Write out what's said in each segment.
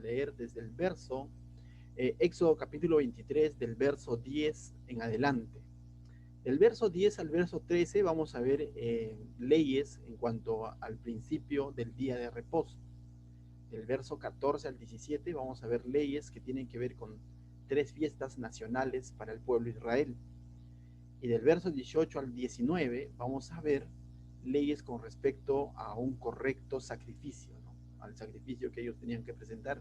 leer desde el verso, Éxodo capítulo 23, del verso 10 en adelante. Del verso 10 al verso 13 vamos a ver leyes en cuanto al principio del día de reposo. Del verso 14 al 17 vamos a ver leyes que tienen que ver con tres fiestas nacionales para el pueblo de Israel. Y del verso 18 al 19 vamos a ver leyes con respecto a un correcto sacrificio, ¿no? Al sacrificio que ellos tenían que presentar.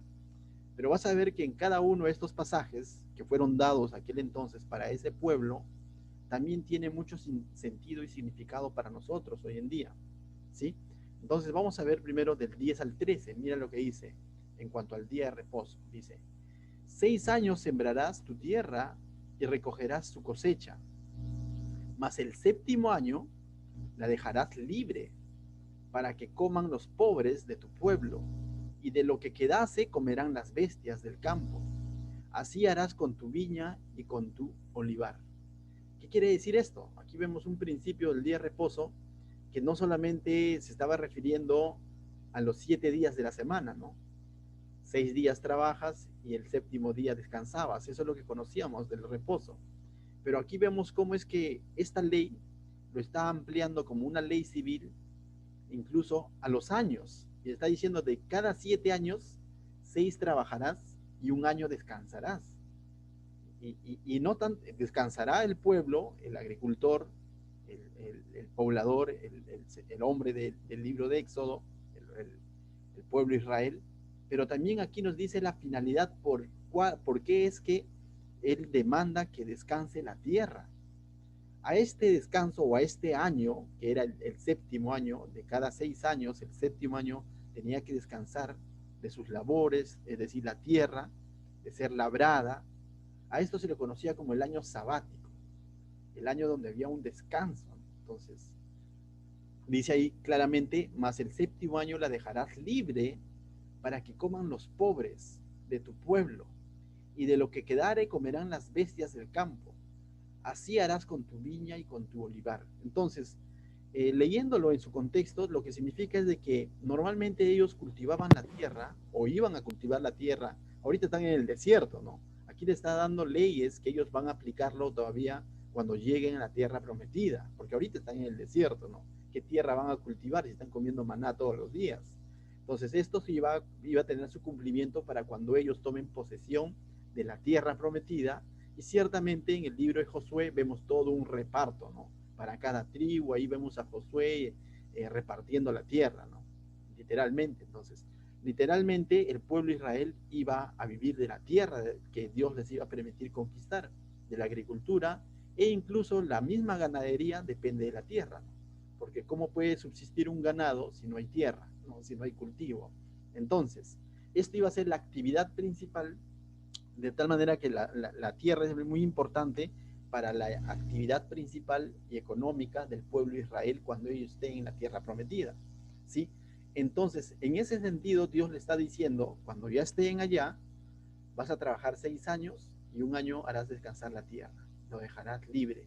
Pero vas a ver que en cada uno de estos pasajes que fueron dados aquel entonces para ese pueblo, también tiene mucho sentido y significado para nosotros hoy en día, ¿sí? Entonces vamos a ver primero del 10 al 13, mira lo que dice en cuanto al día de reposo. Dice, 6 años sembrarás tu tierra y recogerás tu cosecha, mas el séptimo año la dejarás libre para que coman los pobres de tu pueblo, y de lo que quedase comerán las bestias del campo. Así harás con tu viña y con tu olivar. ¿Qué quiere decir esto? Aquí vemos un principio del día de reposo que no solamente se estaba refiriendo a los 7 días de la semana, ¿no? 6 días trabajas y el séptimo día descansabas. Eso es lo que conocíamos del reposo. Pero aquí vemos cómo es que esta ley lo está ampliando como una ley civil incluso a los años. Y está diciendo de cada 7 años, 6 trabajarás y un año descansarás. Y no tan descansará el pueblo, el agricultor, el poblador, el hombre del libro de Éxodo, el pueblo de Israel, pero también aquí nos dice la finalidad por qué es que él demanda que descanse la tierra. A este descanso o a este año, que era el séptimo año, de cada 6 años, el séptimo año tenía que descansar de sus labores, es decir, la tierra, de ser labrada. A esto se le conocía como el año sabático, el año donde había un descanso. Entonces, dice ahí claramente, mas el séptimo año la dejarás libre para que coman los pobres de tu pueblo, y de lo que quedare comerán las bestias del campo. Así harás con tu viña y con tu olivar. Entonces, leyéndolo en su contexto, lo que significa es de que normalmente ellos cultivaban la tierra o iban a cultivar la tierra. Ahorita están en el desierto, ¿no? Aquí le está dando leyes que ellos van a aplicarlo todavía cuando lleguen a la tierra prometida, porque ahorita están en el desierto, ¿no? ¿Qué tierra van a cultivar si están comiendo maná todos los días? Entonces, esto sí iba a tener su cumplimiento para cuando ellos tomen posesión de la tierra prometida. Y ciertamente en el libro de Josué vemos todo un reparto, ¿no? Para cada tribu, ahí vemos a Josué repartiendo la tierra, ¿no? Literalmente, entonces, literalmente el pueblo de Israel iba a vivir de la tierra que Dios les iba a permitir conquistar, de la agricultura, e incluso la misma ganadería depende de la tierra, ¿no? Porque ¿cómo puede subsistir un ganado si no hay tierra, ¿no? Si no hay cultivo? Entonces, esto iba a ser la actividad principal, de tal manera que la tierra es muy importante para la actividad principal y económica del pueblo de Israel cuando ellos estén en la tierra prometida, ¿sí? Entonces, en ese sentido, Dios le está diciendo, cuando ya estén allá, vas a trabajar 6 años y un año harás descansar la tierra, lo dejarás libre.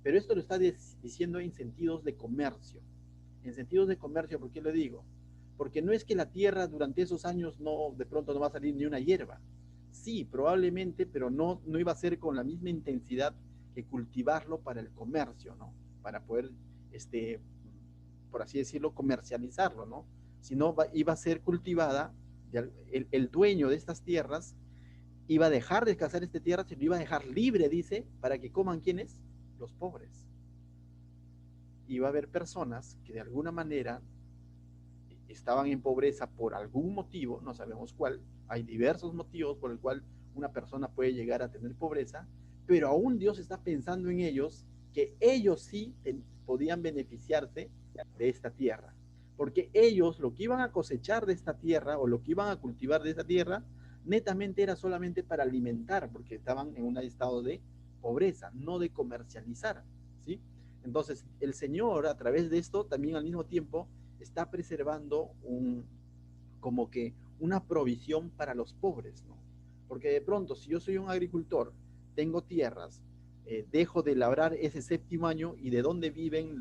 Pero esto lo está diciendo en sentidos de comercio. En sentidos de comercio, ¿por qué lo digo? Porque no es que la tierra durante esos años no, de pronto no va a salir ni una hierba. Sí, probablemente, pero no iba a ser con la misma intensidad que cultivarlo para el comercio, ¿no? Para poder, por así decirlo, comercializarlo, ¿no? Sino iba a ser cultivada, el dueño de estas tierras iba a dejar descansar esta tierra, se lo iba a dejar libre, dice, para que coman ¿quiénes? Los pobres. Y va a haber personas que de alguna manera estaban en pobreza por algún motivo, no sabemos cuál, hay diversos motivos por el cual una persona puede llegar a tener pobreza, pero aún Dios está pensando en ellos, que ellos sí podían beneficiarse de esta tierra, porque ellos lo que iban a cosechar de esta tierra o lo que iban a cultivar de esta tierra, netamente era solamente para alimentar, porque estaban en un estado de pobreza, no de comercializar, ¿sí? Entonces, el Señor, a través de esto, también al mismo tiempo, está preservando como que una provisión para los pobres, ¿no? Porque de pronto, si yo soy un agricultor, tengo tierras, dejo de labrar ese séptimo año y de dónde viven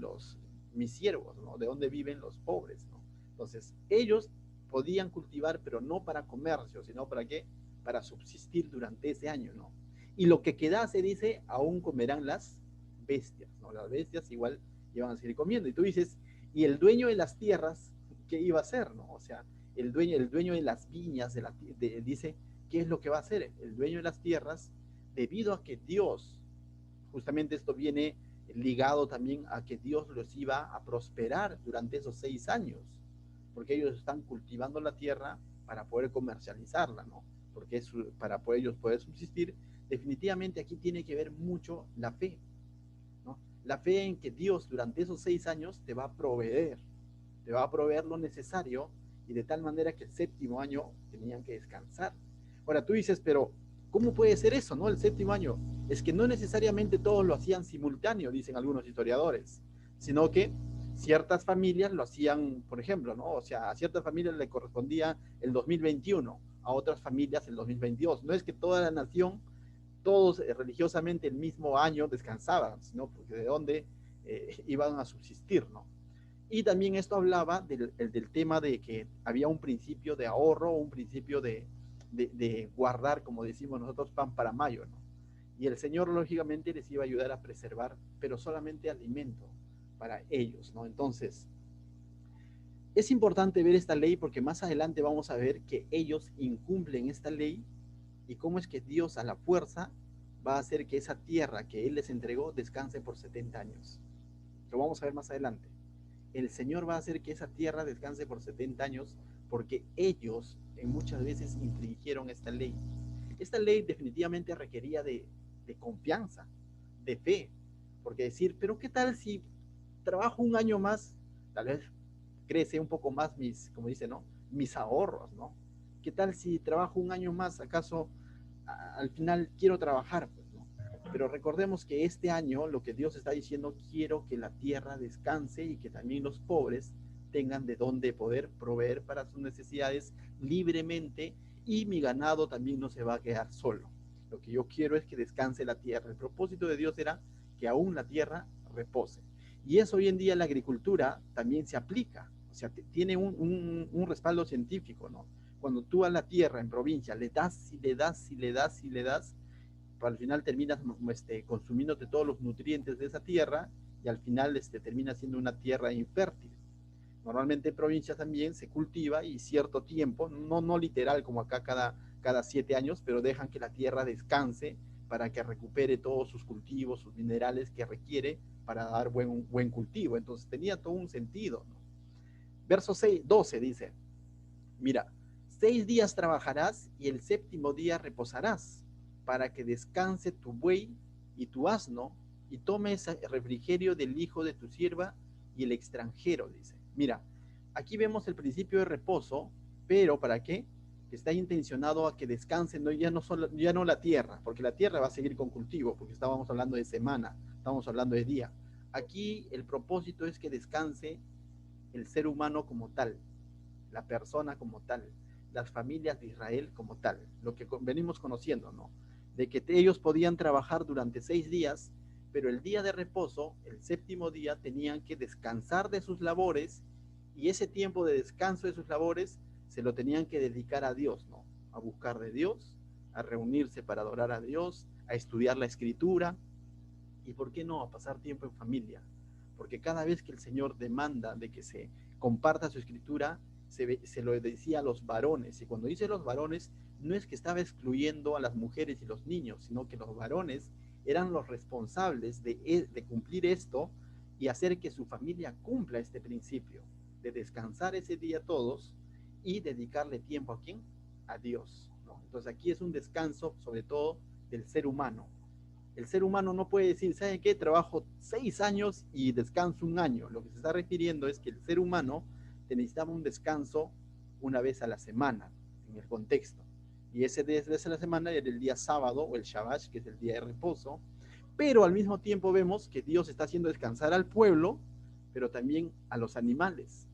mis siervos, ¿no? De dónde viven los pobres, ¿no? Entonces, ellos podían cultivar, pero no para comercio, sino para qué, para subsistir durante ese año, ¿no? Y lo que quedase, dice, aún comerán las bestias, ¿no? Las bestias igual iban a seguir comiendo. Y tú dices, ¿y el dueño de las tierras qué iba a hacer, no? O sea, el dueño de las viñas, dice, ¿qué es lo que va a hacer? El dueño de las tierras, debido a que Dios, justamente esto viene ligado también a que Dios los iba a prosperar durante esos 6 años, porque ellos están cultivando la tierra para poder comercializarla, ¿no? Porque es para ellos poder subsistir. Definitivamente aquí tiene que ver mucho la fe, ¿no? La fe en que Dios durante esos 6 años te va a proveer lo necesario, y de tal manera que el séptimo año tenían que descansar. Ahora tú dices, pero ¿cómo puede ser eso, no? El séptimo año. Es que no necesariamente todos lo hacían simultáneo, dicen algunos historiadores, sino que ciertas familias lo hacían, por ejemplo, ¿no? O sea, a ciertas familias le correspondía el 2021, a otras familias el 2022. No es que toda la nación, todos religiosamente el mismo año descansaban, sino porque de dónde iban a subsistir, ¿no? Y también esto hablaba del tema de que había un principio de ahorro, un principio de guardar, como decimos nosotros, pan para mayo, ¿no? Y el Señor, lógicamente, les iba a ayudar a preservar, pero solamente alimento para ellos, ¿no? Entonces, es importante ver esta ley porque más adelante vamos a ver que ellos incumplen esta ley y cómo es que Dios a la fuerza va a hacer que esa tierra que Él les entregó descanse por 70 años. Lo vamos a ver más adelante. El Señor va a hacer que esa tierra descanse por 70 años porque ellos muchas veces infringieron esta ley. Esta ley definitivamente requería de confianza, de fe, porque decir, pero ¿qué tal si trabajo un año más? Tal vez crece un poco más mis, como dice, ¿no? Mis ahorros, ¿no? ¿Qué tal si trabajo un año más? ¿Acaso al final quiero trabajar? Pues, ¿no? Pero recordemos que este año lo que Dios está diciendo, quiero que la tierra descanse y que también los pobres tengan de dónde poder proveer para sus necesidades libremente, y mi ganado también no se va a quedar solo. Lo que yo quiero es que descanse la tierra. El propósito de Dios era que aún la tierra repose. Y eso hoy en día en la agricultura también se aplica, o sea, tiene un respaldo científico, ¿no? Cuando tú a la tierra en provincia le das y le das y le das y le das, al final terminas consumiéndote todos los nutrientes de esa tierra, y al final termina siendo una tierra infértil. Normalmente en provincias también se cultiva y cierto tiempo, no literal como acá cada 7 años, pero dejan que la tierra descanse para que recupere todos sus cultivos, sus minerales que requiere para dar buen cultivo. Entonces tenía todo un sentido, ¿no? Verso 12 dice, mira, 6 días trabajarás y el séptimo día reposarás, para que descanse tu buey y tu asno, y tomes refrigerio del hijo de tu sierva y el extranjero, dice. Mira, aquí vemos el principio de reposo, pero ¿para qué? Está intencionado a que descanse, no, ya no la tierra, porque la tierra va a seguir con cultivo, porque estábamos hablando de semana, estábamos hablando de día. Aquí el propósito es que descanse el ser humano como tal, la persona como tal, las familias de Israel como tal, lo que venimos conociendo, ¿no? De que ellos podían trabajar durante 6 días, pero el día de reposo, el séptimo día, tenían que descansar de sus labores, y ese tiempo de descanso de sus labores se lo tenían que dedicar a Dios, ¿no? A buscar de Dios, a reunirse para adorar a Dios, a estudiar la escritura, y por qué no, a pasar tiempo en familia, porque cada vez que el Señor demanda de que se comparta su escritura, se lo decía a los varones, y cuando dice los varones, no es que estaba excluyendo a las mujeres y los niños, sino que los varones eran los responsables de cumplir esto y hacer que su familia cumpla este principio, de descansar ese día todos y dedicarle tiempo a quién, a Dios, ¿no? Entonces aquí es un descanso sobre todo del ser humano. El ser humano no puede decir, ¿sabe qué? Trabajo 6 años y descanso un año. Lo que se está refiriendo es que el ser humano necesitaba un descanso una vez a la semana, en el contexto. Y ese vez a la semana era el día sábado o el Shabbat, que es el día de reposo. Pero al mismo tiempo vemos que Dios está haciendo descansar al pueblo, pero también a los animales.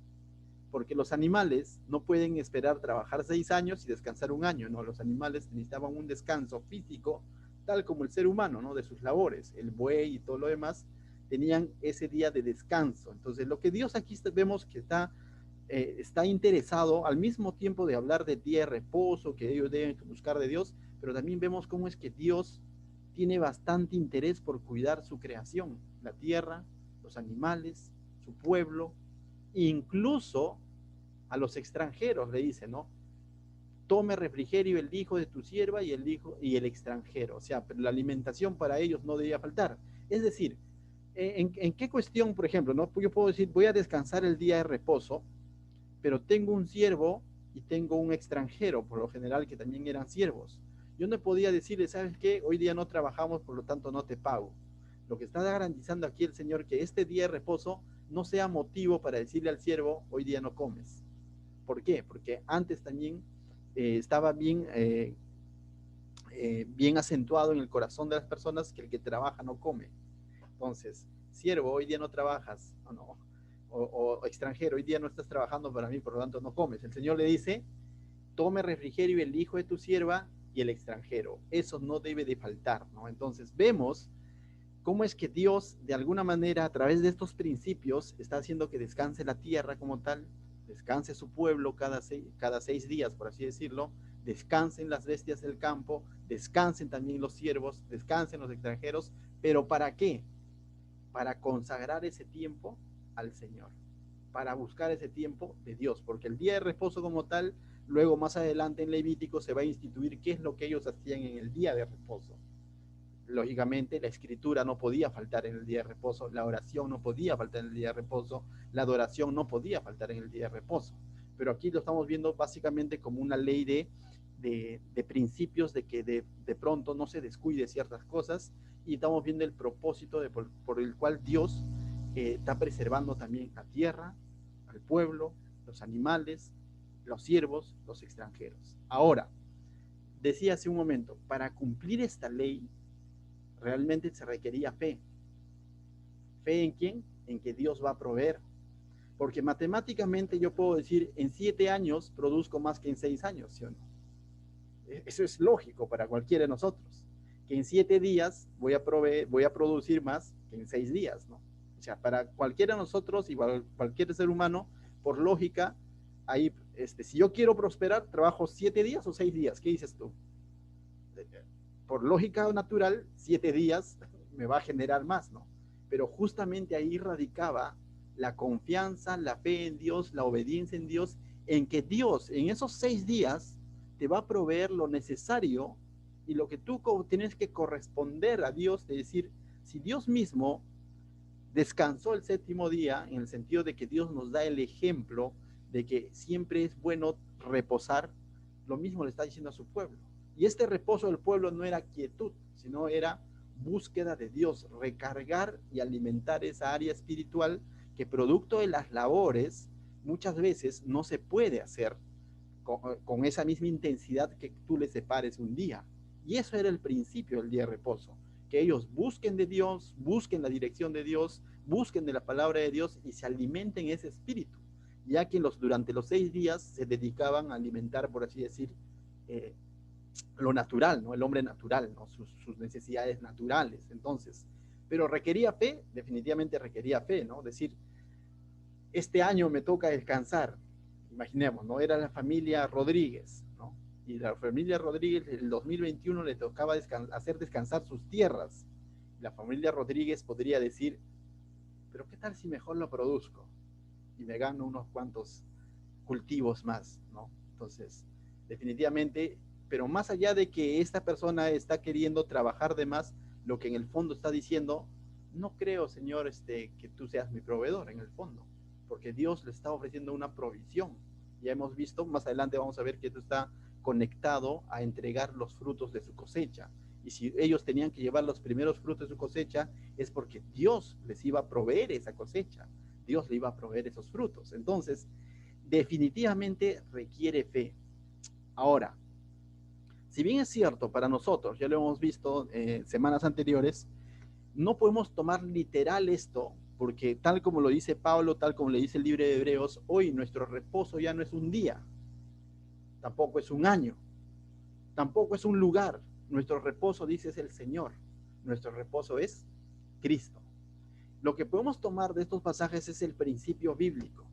Porque los animales no pueden esperar trabajar 6 años y descansar un año, ¿no? Los animales necesitaban un descanso físico, tal como el ser humano, ¿no? De sus labores. El buey y todo lo demás tenían ese día de descanso. Entonces, lo que Dios aquí vemos que está está interesado al mismo tiempo de hablar de día de reposo, que ellos deben buscar de Dios, pero también vemos cómo es que Dios tiene bastante interés por cuidar su creación, la tierra, los animales, su pueblo, incluso a los extranjeros le dice, ¿no? Tome refrigerio el hijo de tu sierva y el hijo y el extranjero. O sea, la alimentación para ellos no debía faltar. Es decir, ¿en qué cuestión, por ejemplo, no? Yo puedo decir, voy a descansar el día de reposo, pero tengo un siervo y tengo un extranjero, por lo general, que también eran siervos. Yo no podía decirle, ¿sabes qué? Hoy día no trabajamos, por lo tanto no te pago. Lo que está garantizando aquí el Señor, que este día de reposo no sea motivo para decirle al siervo, hoy día no comes. ¿Por qué? Porque antes también estaba bien acentuado en el corazón de las personas que el que trabaja no come. Entonces, siervo, hoy día no trabajas, o no, o extranjero, hoy día no estás trabajando para mí, por lo tanto no comes. El Señor le dice, tome refrigerio el hijo de tu sierva y el extranjero. Eso no debe de faltar, ¿no? Entonces, vemos cómo es que Dios, de alguna manera, a través de estos principios, está haciendo que descanse la tierra como tal, descanse su pueblo cada 6 días, por así decirlo, descansen las bestias del campo, descansen también los siervos, descansen los extranjeros, pero ¿para qué? Para consagrar ese tiempo al Señor, para buscar ese tiempo de Dios, porque el día de reposo como tal, luego más adelante en Levítico se va a instituir qué es lo que ellos hacían en el día de reposo. Lógicamente, la escritura no podía faltar en el día de reposo, la oración no podía faltar en el día de reposo, la adoración no podía faltar en el día de reposo. Pero aquí lo estamos viendo básicamente como una ley de principios, de que de pronto no se descuide ciertas cosas, y estamos viendo el propósito por el cual Dios está preservando también la tierra, al pueblo, los animales, los siervos, los extranjeros. Ahora, decía hace un momento, para cumplir esta ley, realmente se requería fe. ¿Fe en quién? En que Dios va a proveer. Porque matemáticamente yo puedo decir, en 7 años produzco más que en 6 años, ¿sí o no? Eso es lógico para cualquiera de nosotros. Que en 7 días voy a producir más que en 6 días, ¿no? O sea, para cualquiera de nosotros, igual cualquier ser humano, por lógica, ahí, si yo quiero prosperar, trabajo 7 días o 6 días. ¿Qué dices tú? Por lógica natural, 7 días me va a generar más, ¿no? Pero justamente ahí radicaba la confianza, la fe en Dios, la obediencia en Dios, en que Dios en esos 6 días te va a proveer lo necesario y lo que tú tienes que corresponder a Dios, de decir, si Dios mismo descansó el séptimo día, en el sentido de que Dios nos da el ejemplo de que siempre es bueno reposar, lo mismo le está diciendo a su pueblo. Y este reposo del pueblo no era quietud, sino era búsqueda de Dios, recargar y alimentar esa área espiritual que producto de las labores muchas veces no se puede hacer con esa misma intensidad que tú le separes un día. Y eso era el principio del día de reposo, que ellos busquen de Dios, busquen la dirección de Dios, busquen de la palabra de Dios y se alimenten ese espíritu, ya que durante los 6 días se dedicaban a alimentar, por así decir, eh, lo natural, ¿no? El hombre natural, ¿no? Sus necesidades naturales. Entonces, pero requería fe, definitivamente requería fe, ¿no? Decir, este año me toca descansar, imaginemos, ¿no? Era la familia Rodríguez, ¿no? Y la familia Rodríguez el 2021 le tocaba hacer descansar sus tierras. La familia Rodríguez podría decir, pero ¿qué tal si mejor lo produzco? Y me gano unos cuantos cultivos más, ¿no? Entonces, definitivamente, pero más allá de que esta persona está queriendo trabajar de más, lo que en el fondo está diciendo, no creo, Señor, que tú seas mi proveedor en el fondo, porque Dios le está ofreciendo una provisión. Ya hemos visto, más adelante vamos a ver que esto está conectado a entregar los frutos de su cosecha. Y si ellos tenían que llevar los primeros frutos de su cosecha, es porque Dios les iba a proveer esa cosecha. Dios le iba a proveer esos frutos. Entonces, definitivamente requiere fe. Ahora, si bien es cierto para nosotros, ya lo hemos visto semanas anteriores, no podemos tomar literal esto, porque tal como lo dice Pablo, tal como le dice el libro de Hebreos, hoy nuestro reposo ya no es un día, tampoco es un año, tampoco es un lugar. Nuestro reposo, dice, es el Señor. Nuestro reposo es Cristo. Lo que podemos tomar de estos pasajes es el principio bíblico,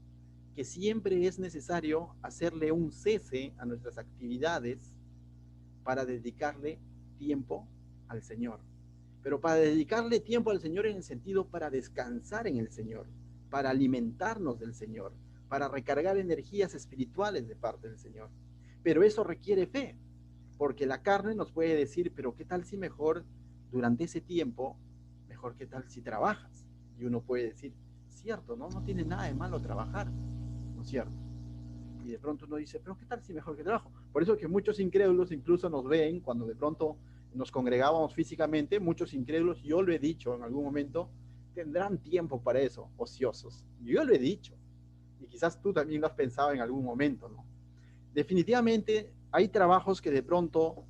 que siempre es necesario hacerle un cese a nuestras actividades para dedicarle tiempo al Señor. Pero para dedicarle tiempo al Señor en el sentido para descansar en el Señor, para alimentarnos del Señor, para recargar energías espirituales de parte del Señor. Pero eso requiere fe, porque la carne nos puede decir, pero ¿qué tal si mejor durante ese tiempo, mejor qué tal si trabajas? Y uno puede decir, cierto, ¿no? No tiene nada de malo trabajar, ¿no es cierto? Y de pronto uno dice, pero ¿qué tal si mejor que trabajo? Por eso que muchos incrédulos incluso nos ven cuando de pronto nos congregábamos físicamente, muchos incrédulos, yo lo he dicho en algún momento, tendrán tiempo para eso, ociosos. Yo lo he dicho. Y quizás tú también lo has pensado en algún momento, ¿no? Definitivamente hay trabajos que de pronto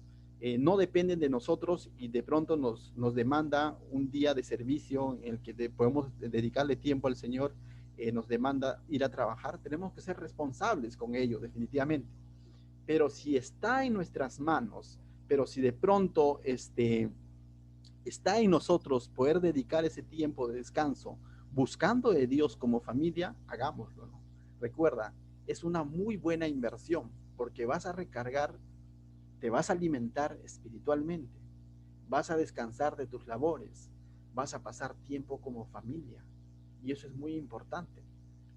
no dependen de nosotros y de pronto nos demanda un día de servicio en el que podemos dedicarle tiempo al Señor, nos demanda ir a trabajar, tenemos que ser responsables con ello, definitivamente. Pero si está en nuestras manos, pero si de pronto está en nosotros poder dedicar ese tiempo de descanso buscando de Dios como familia, hagámoslo, ¿no? Recuerda, es una muy buena inversión porque vas a recargar, te vas a alimentar espiritualmente, vas a descansar de tus labores, vas a pasar tiempo como familia y eso es muy importante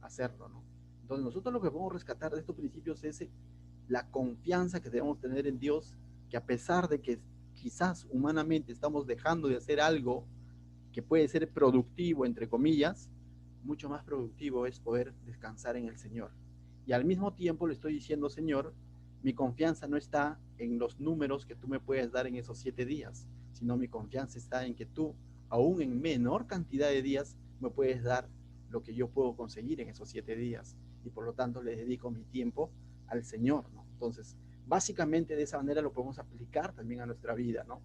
hacerlo, ¿no? Entonces nosotros lo que podemos rescatar de estos principios es la confianza que debemos tener en Dios, que a pesar de que quizás humanamente estamos dejando de hacer algo que puede ser productivo, entre comillas, mucho más productivo es poder descansar en el Señor. Y al mismo tiempo le estoy diciendo, Señor, mi confianza no está en los números que tú me puedes dar en esos 7 días, sino mi confianza está en que tú, aún en menor cantidad de días, me puedes dar lo que yo puedo conseguir en esos 7 días. Y por lo tanto le dedico mi tiempo al Señor, ¿no? Entonces, básicamente de esa manera lo podemos aplicar también a nuestra vida, ¿no?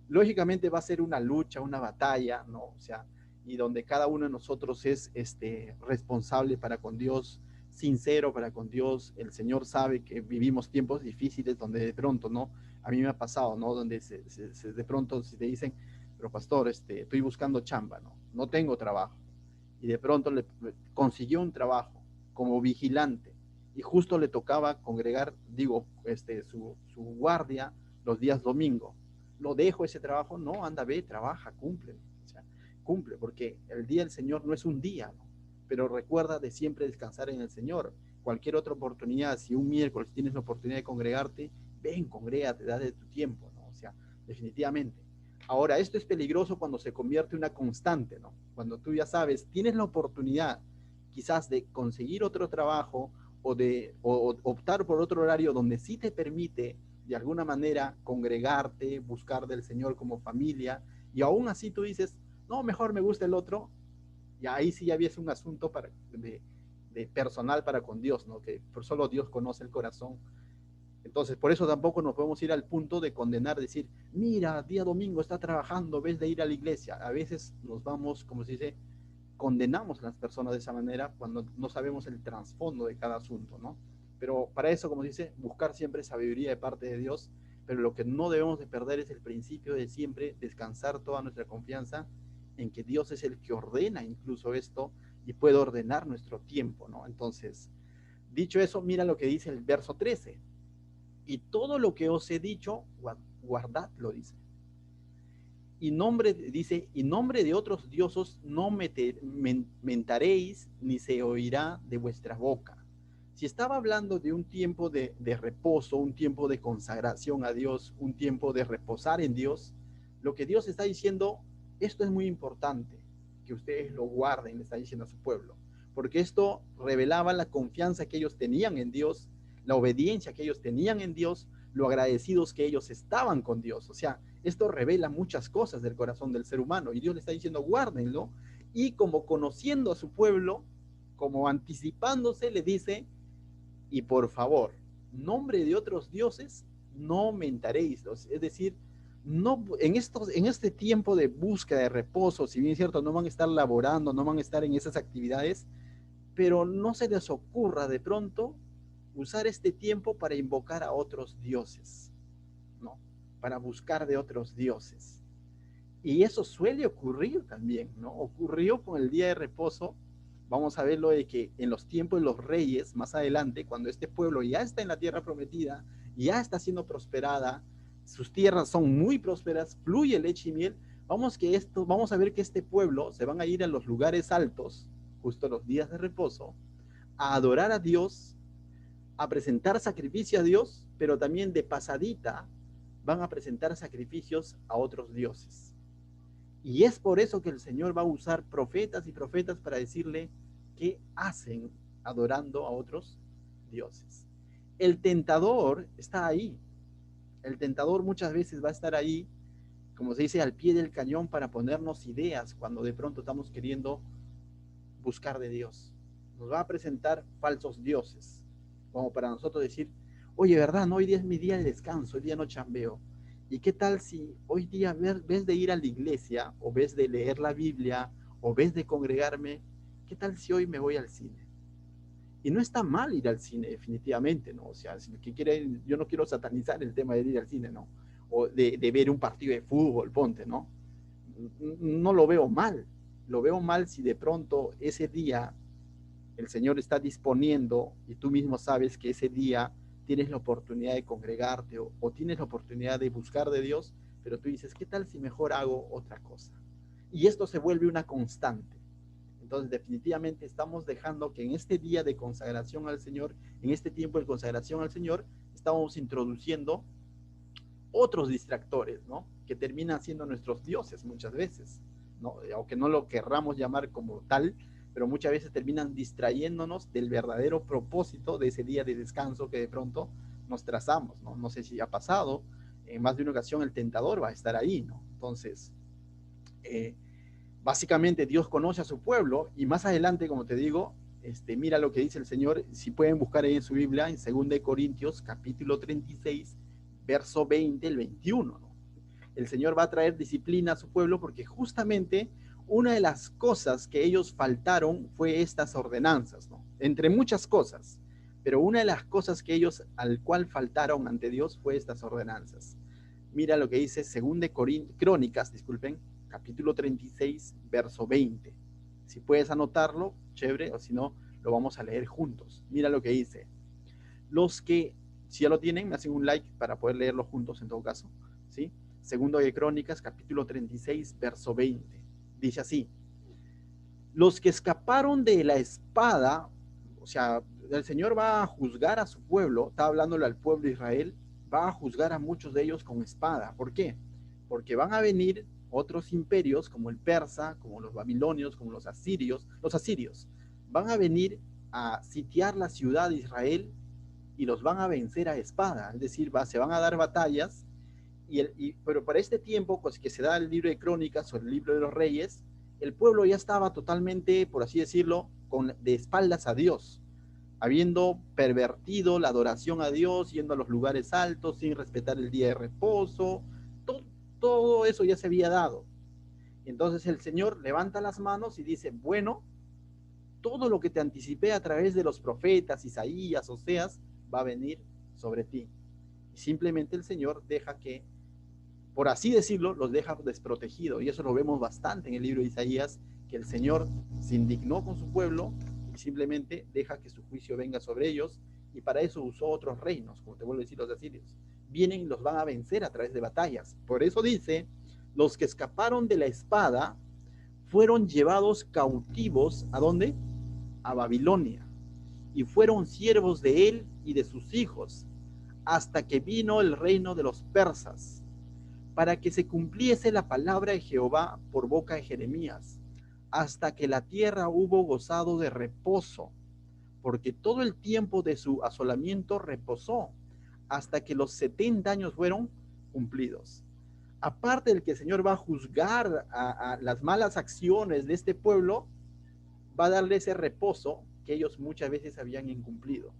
Lógicamente va a ser una lucha, una batalla, ¿no? O sea, y donde cada uno de nosotros es responsable para con Dios, sincero para con Dios. El Señor sabe que vivimos tiempos difíciles donde de pronto, ¿no? A mí me ha pasado, ¿no? Donde de pronto si te dicen, pero pastor, estoy buscando chamba, ¿no? No tengo trabajo. Y de pronto le consiguió un trabajo como vigilante y justo le tocaba congregar, digo, su guardia los días domingo. Lo dejo ese trabajo, no, anda, ve, trabaja, cumple. O sea, cumple, porque el día del Señor no es un día, ¿no? Pero recuerda de siempre descansar en el Señor. Cualquier otra oportunidad, si un miércoles tienes la oportunidad de congregarte, ven, congrégate, dale tu tiempo, ¿no? O sea, definitivamente. Ahora, esto es peligroso cuando se convierte en una constante, ¿no? Cuando tú ya sabes, tienes la oportunidad quizás de conseguir otro trabajo o optar por otro horario donde sí te permite de alguna manera congregarte, buscar del Señor como familia, y aún así tú dices, no, mejor me gusta el otro, y ahí sí ya había un asunto de personal para con Dios, ¿no? Que por solo Dios conoce el corazón. Entonces, por eso tampoco nos podemos ir al punto de condenar, decir, mira, día domingo está trabajando, ves de ir a la iglesia. A veces nos vamos, como se dice, condenamos a las personas de esa manera cuando no sabemos el trasfondo de cada asunto, ¿no? Pero para eso, como dice, buscar siempre sabiduría de parte de Dios, pero lo que no debemos de perder es el principio de siempre descansar toda nuestra confianza en que Dios es el que ordena incluso esto y puede ordenar nuestro tiempo, ¿no? Entonces, dicho eso, mira lo que dice el verso 13. Y todo lo que os he dicho, guardadlo, dice. Y dice, y nombre de otros dioses no mentaréis, ni se oirá de vuestra boca. Si estaba hablando de un tiempo de reposo, un tiempo de consagración a Dios, un tiempo de reposar en Dios, lo que Dios está diciendo, esto es muy importante, que ustedes lo guarden, le está diciendo a su pueblo, porque esto revelaba la confianza que ellos tenían en Dios, la obediencia que ellos tenían en Dios, lo agradecidos que ellos estaban con Dios. O sea, esto revela muchas cosas del corazón del ser humano y Dios le está diciendo guárdenlo, y como conociendo a su pueblo, como anticipándose, le dice, y por favor, nombre de otros dioses no mentaréis, es decir, no, en este tiempo de búsqueda de reposo, si bien es cierto, no van a estar laborando, no van a estar en esas actividades, pero no se les ocurra de pronto usar este tiempo para invocar a otros dioses, ¿no? Para buscar de otros dioses. Y eso suele ocurrir también, ¿no? Ocurrió con el día de reposo, vamos a verlo de que en los tiempos de los reyes, más adelante, cuando este pueblo ya está en la tierra prometida, ya está siendo prosperada, sus tierras son muy prósperas, fluye leche y miel, vamos a ver que este pueblo se van a ir a los lugares altos, justo los días de reposo, a adorar a Dios, a presentar sacrificio a Dios, pero también de pasadita van a presentar sacrificios a otros dioses. Y es por eso que el Señor va a usar profetas y profetas para decirle qué hacen adorando a otros dioses. El tentador está ahí. El tentador muchas veces va a estar ahí, como se dice, al pie del cañón para ponernos ideas cuando de pronto estamos queriendo buscar de Dios. Nos va a presentar falsos dioses, como para nosotros decir, oye, ¿verdad? No, hoy día es mi día de descanso, hoy día no chambeo. ¿Y qué tal si hoy día, ves de ir a la iglesia, o ves de leer la Biblia, o ves de congregarme, qué tal si hoy me voy al cine? Y no está mal ir al cine, definitivamente, ¿no? O sea, si que quiere, yo no quiero satanizar el tema de ir al cine, ¿no? O de ver un partido de fútbol, ponte, ¿no? No lo veo mal. Lo veo mal si de pronto ese día el Señor está disponiendo y tú mismo sabes que ese día tienes la oportunidad de congregarte o tienes la oportunidad de buscar de Dios, pero tú dices, ¿qué tal si mejor hago otra cosa? Y esto se vuelve una constante. Entonces, definitivamente estamos dejando que en este día de consagración al Señor, en este tiempo de consagración al Señor, estamos introduciendo otros distractores, ¿no? Que terminan siendo nuestros dioses muchas veces, ¿no? Aunque no lo querramos llamar como tal, pero muchas veces terminan distrayéndonos del verdadero propósito de ese día de descanso que de pronto nos trazamos, ¿no? No sé si ha pasado, en más de una ocasión el tentador va a estar ahí, ¿no? Entonces, básicamente Dios conoce a su pueblo y más adelante, como te digo, mira lo que dice el Señor, si pueden buscar ahí en su Biblia, en 2 Corintios, capítulo 36, verso 20, el 21, ¿no? El Señor va a traer disciplina a su pueblo porque justamente una de las cosas que ellos faltaron fue estas ordenanzas, ¿no? Entre muchas cosas, pero una de las cosas que ellos al cual faltaron ante Dios fue estas ordenanzas. Mira lo que dice 2 Crónicas, disculpen, capítulo 36, verso 20. Si puedes anotarlo, chévere, o si no, lo vamos a leer juntos. Mira lo que dice. Los que, si ya lo tienen, me hacen un like para poder leerlo juntos en todo caso, ¿sí? Segundo de Crónicas, capítulo 36, verso 20. Dice así, los que escaparon de la espada, o sea, el Señor va a juzgar a su pueblo, está hablándole al pueblo de Israel, va a juzgar a muchos de ellos con espada. ¿Por qué? Porque van a venir otros imperios como el persa, como los babilonios, como los asirios, van a venir a sitiar la ciudad de Israel y los van a vencer a espada, es decir, se van a dar batallas, pero para este tiempo, pues que se da el libro de Crónicas o el libro de los Reyes, el pueblo ya estaba totalmente, por así decirlo, de espaldas a Dios, habiendo pervertido la adoración a Dios, yendo a los lugares altos sin respetar el día de reposo, todo eso ya se había dado. Entonces el Señor levanta las manos y dice, bueno, todo lo que te anticipé a través de los profetas, Isaías, Oseas, va a venir sobre ti. Y simplemente el Señor deja que, por así decirlo, los deja desprotegidos. Y eso lo vemos bastante en el libro de Isaías, que el Señor se indignó con su pueblo y simplemente deja que su juicio venga sobre ellos. Y para eso usó otros reinos, como te vuelvo a decir, los asirios. Vienen y los van a vencer a través de batallas. Por eso dice, los que escaparon de la espada fueron llevados cautivos, ¿a dónde? A Babilonia, y fueron siervos de él y de sus hijos, hasta que vino el reino de los persas, para que se cumpliese la palabra de Jehová por boca de Jeremías, hasta que la tierra hubo gozado de reposo, porque todo el tiempo de su asolamiento reposó, hasta que los 70 años fueron cumplidos. Aparte del que el Señor va a juzgar a las malas acciones de este pueblo, va a darle ese reposo que ellos muchas veces habían incumplido.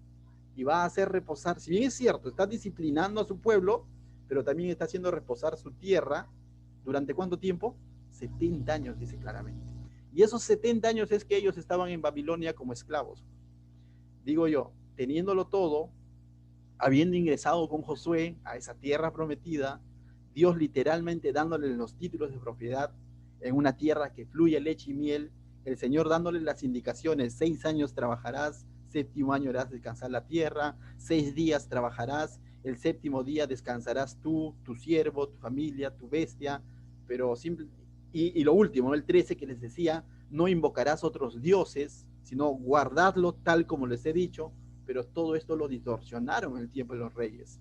Y va a hacer reposar, si bien es cierto, está disciplinando a su pueblo, pero también está haciendo reposar su tierra. ¿Durante cuánto tiempo? 70 años, dice claramente. Y esos 70 años es que ellos estaban en Babilonia como esclavos. Digo yo, teniéndolo todo, habiendo ingresado con Josué a esa tierra prometida, Dios literalmente dándole los títulos de propiedad en una tierra que fluye leche y miel, el Señor dándole las indicaciones: 6 años trabajarás, 7º año harás descansar la tierra, 6 días trabajarás, el 7º día descansarás tú, tu siervo, tu familia, tu bestia, pero simple, y lo último, ¿no? El 13, que les decía: no invocarás otros dioses, sino guardadlo tal como les he dicho. Pero todo esto lo distorsionaron en el tiempo de los reyes.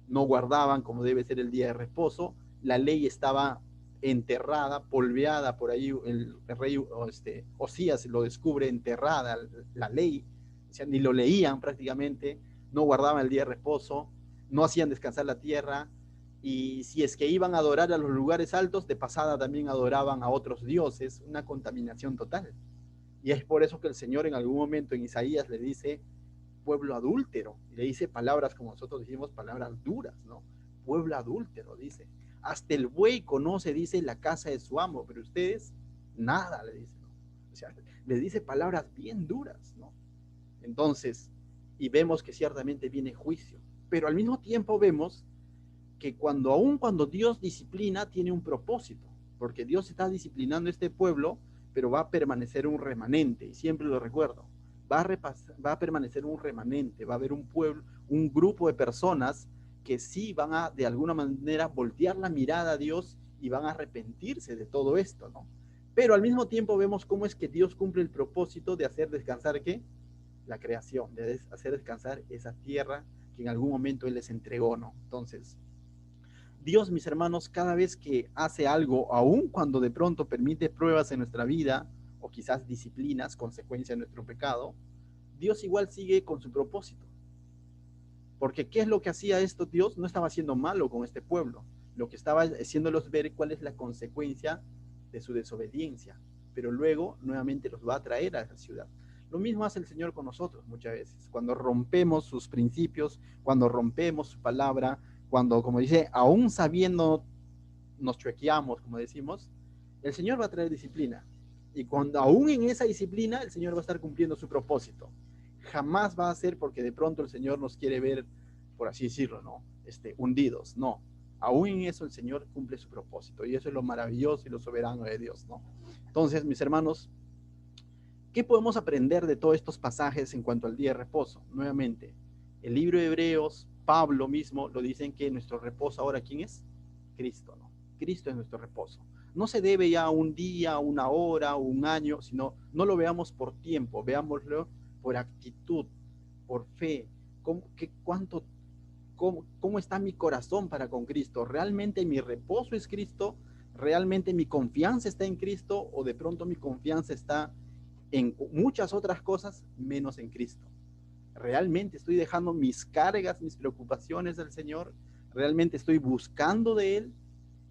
No guardaban como debe ser el día de reposo, la ley estaba enterrada, polveada por ahí. El rey Osías lo descubre enterrada la ley, o sea, ni lo leían prácticamente, no guardaban el día de reposo, no hacían descansar la tierra, y si es que iban a adorar a los lugares altos, de pasada también adoraban a otros dioses, una contaminación total. Y es por eso que el Señor en algún momento en Isaías le dice: pueblo adúltero, y le dice palabras, como nosotros decimos, palabras duras, ¿no? Pueblo adúltero, dice. Hasta el buey conoce, dice, la casa de su amo, pero ustedes nada, le dice, ¿no? O sea, les dice palabras bien duras, ¿no? Entonces, y vemos que ciertamente viene juicio, pero al mismo tiempo vemos que aun cuando Dios disciplina, tiene un propósito, porque Dios está disciplinando a este pueblo, pero va a permanecer un remanente, y siempre lo recuerdo: va a permanecer un remanente, va a haber un pueblo, un grupo de personas que sí van a, de alguna manera, voltear la mirada a Dios y van a arrepentirse de todo esto, ¿no? Pero al mismo tiempo vemos cómo es que Dios cumple el propósito de hacer descansar, ¿qué? La creación, de hacer descansar esa tierra que en algún momento Él les entregó, ¿no? Entonces, Dios, mis hermanos, cada vez que hace algo, aun cuando de pronto permite pruebas en nuestra vida, o quizás disciplinas, consecuencia de nuestro pecado, Dios igual sigue con su propósito. Porque ¿qué es lo que hacía esto? Dios no estaba haciendo malo con este pueblo. Lo que estaba haciéndolos ver cuál es la consecuencia de su desobediencia. Pero luego nuevamente los va a traer a esa ciudad. Lo mismo hace el Señor con nosotros muchas veces. Cuando rompemos sus principios, cuando rompemos su palabra, cuando, como dice, aún sabiendo nos chuequeamos, como decimos, el Señor va a traer disciplina. Y cuando aún en esa disciplina, el Señor va a estar cumpliendo su propósito. Jamás va a ser porque de pronto el Señor nos quiere ver, por así decirlo, ¿no? Hundidos. No. Aún en eso el Señor cumple su propósito. Y eso es lo maravilloso y lo soberano de Dios, ¿no? Entonces, mis hermanos, ¿qué podemos aprender de todos estos pasajes en cuanto al día de reposo? Nuevamente, el libro de Hebreos, Pablo mismo, lo dicen que nuestro reposo ahora, ¿quién es? Cristo, ¿no? Cristo es nuestro reposo. No se debe ya a un día, una hora, un año, sino no lo veamos por tiempo, veámoslo por actitud, por fe. ¿Cómo está mi corazón para con Cristo? ¿Realmente mi reposo es Cristo? ¿Realmente mi confianza está en Cristo? ¿O de pronto mi confianza está en muchas otras cosas menos en Cristo? ¿Realmente estoy dejando mis cargas, mis preocupaciones al Señor? ¿Realmente estoy buscando de Él?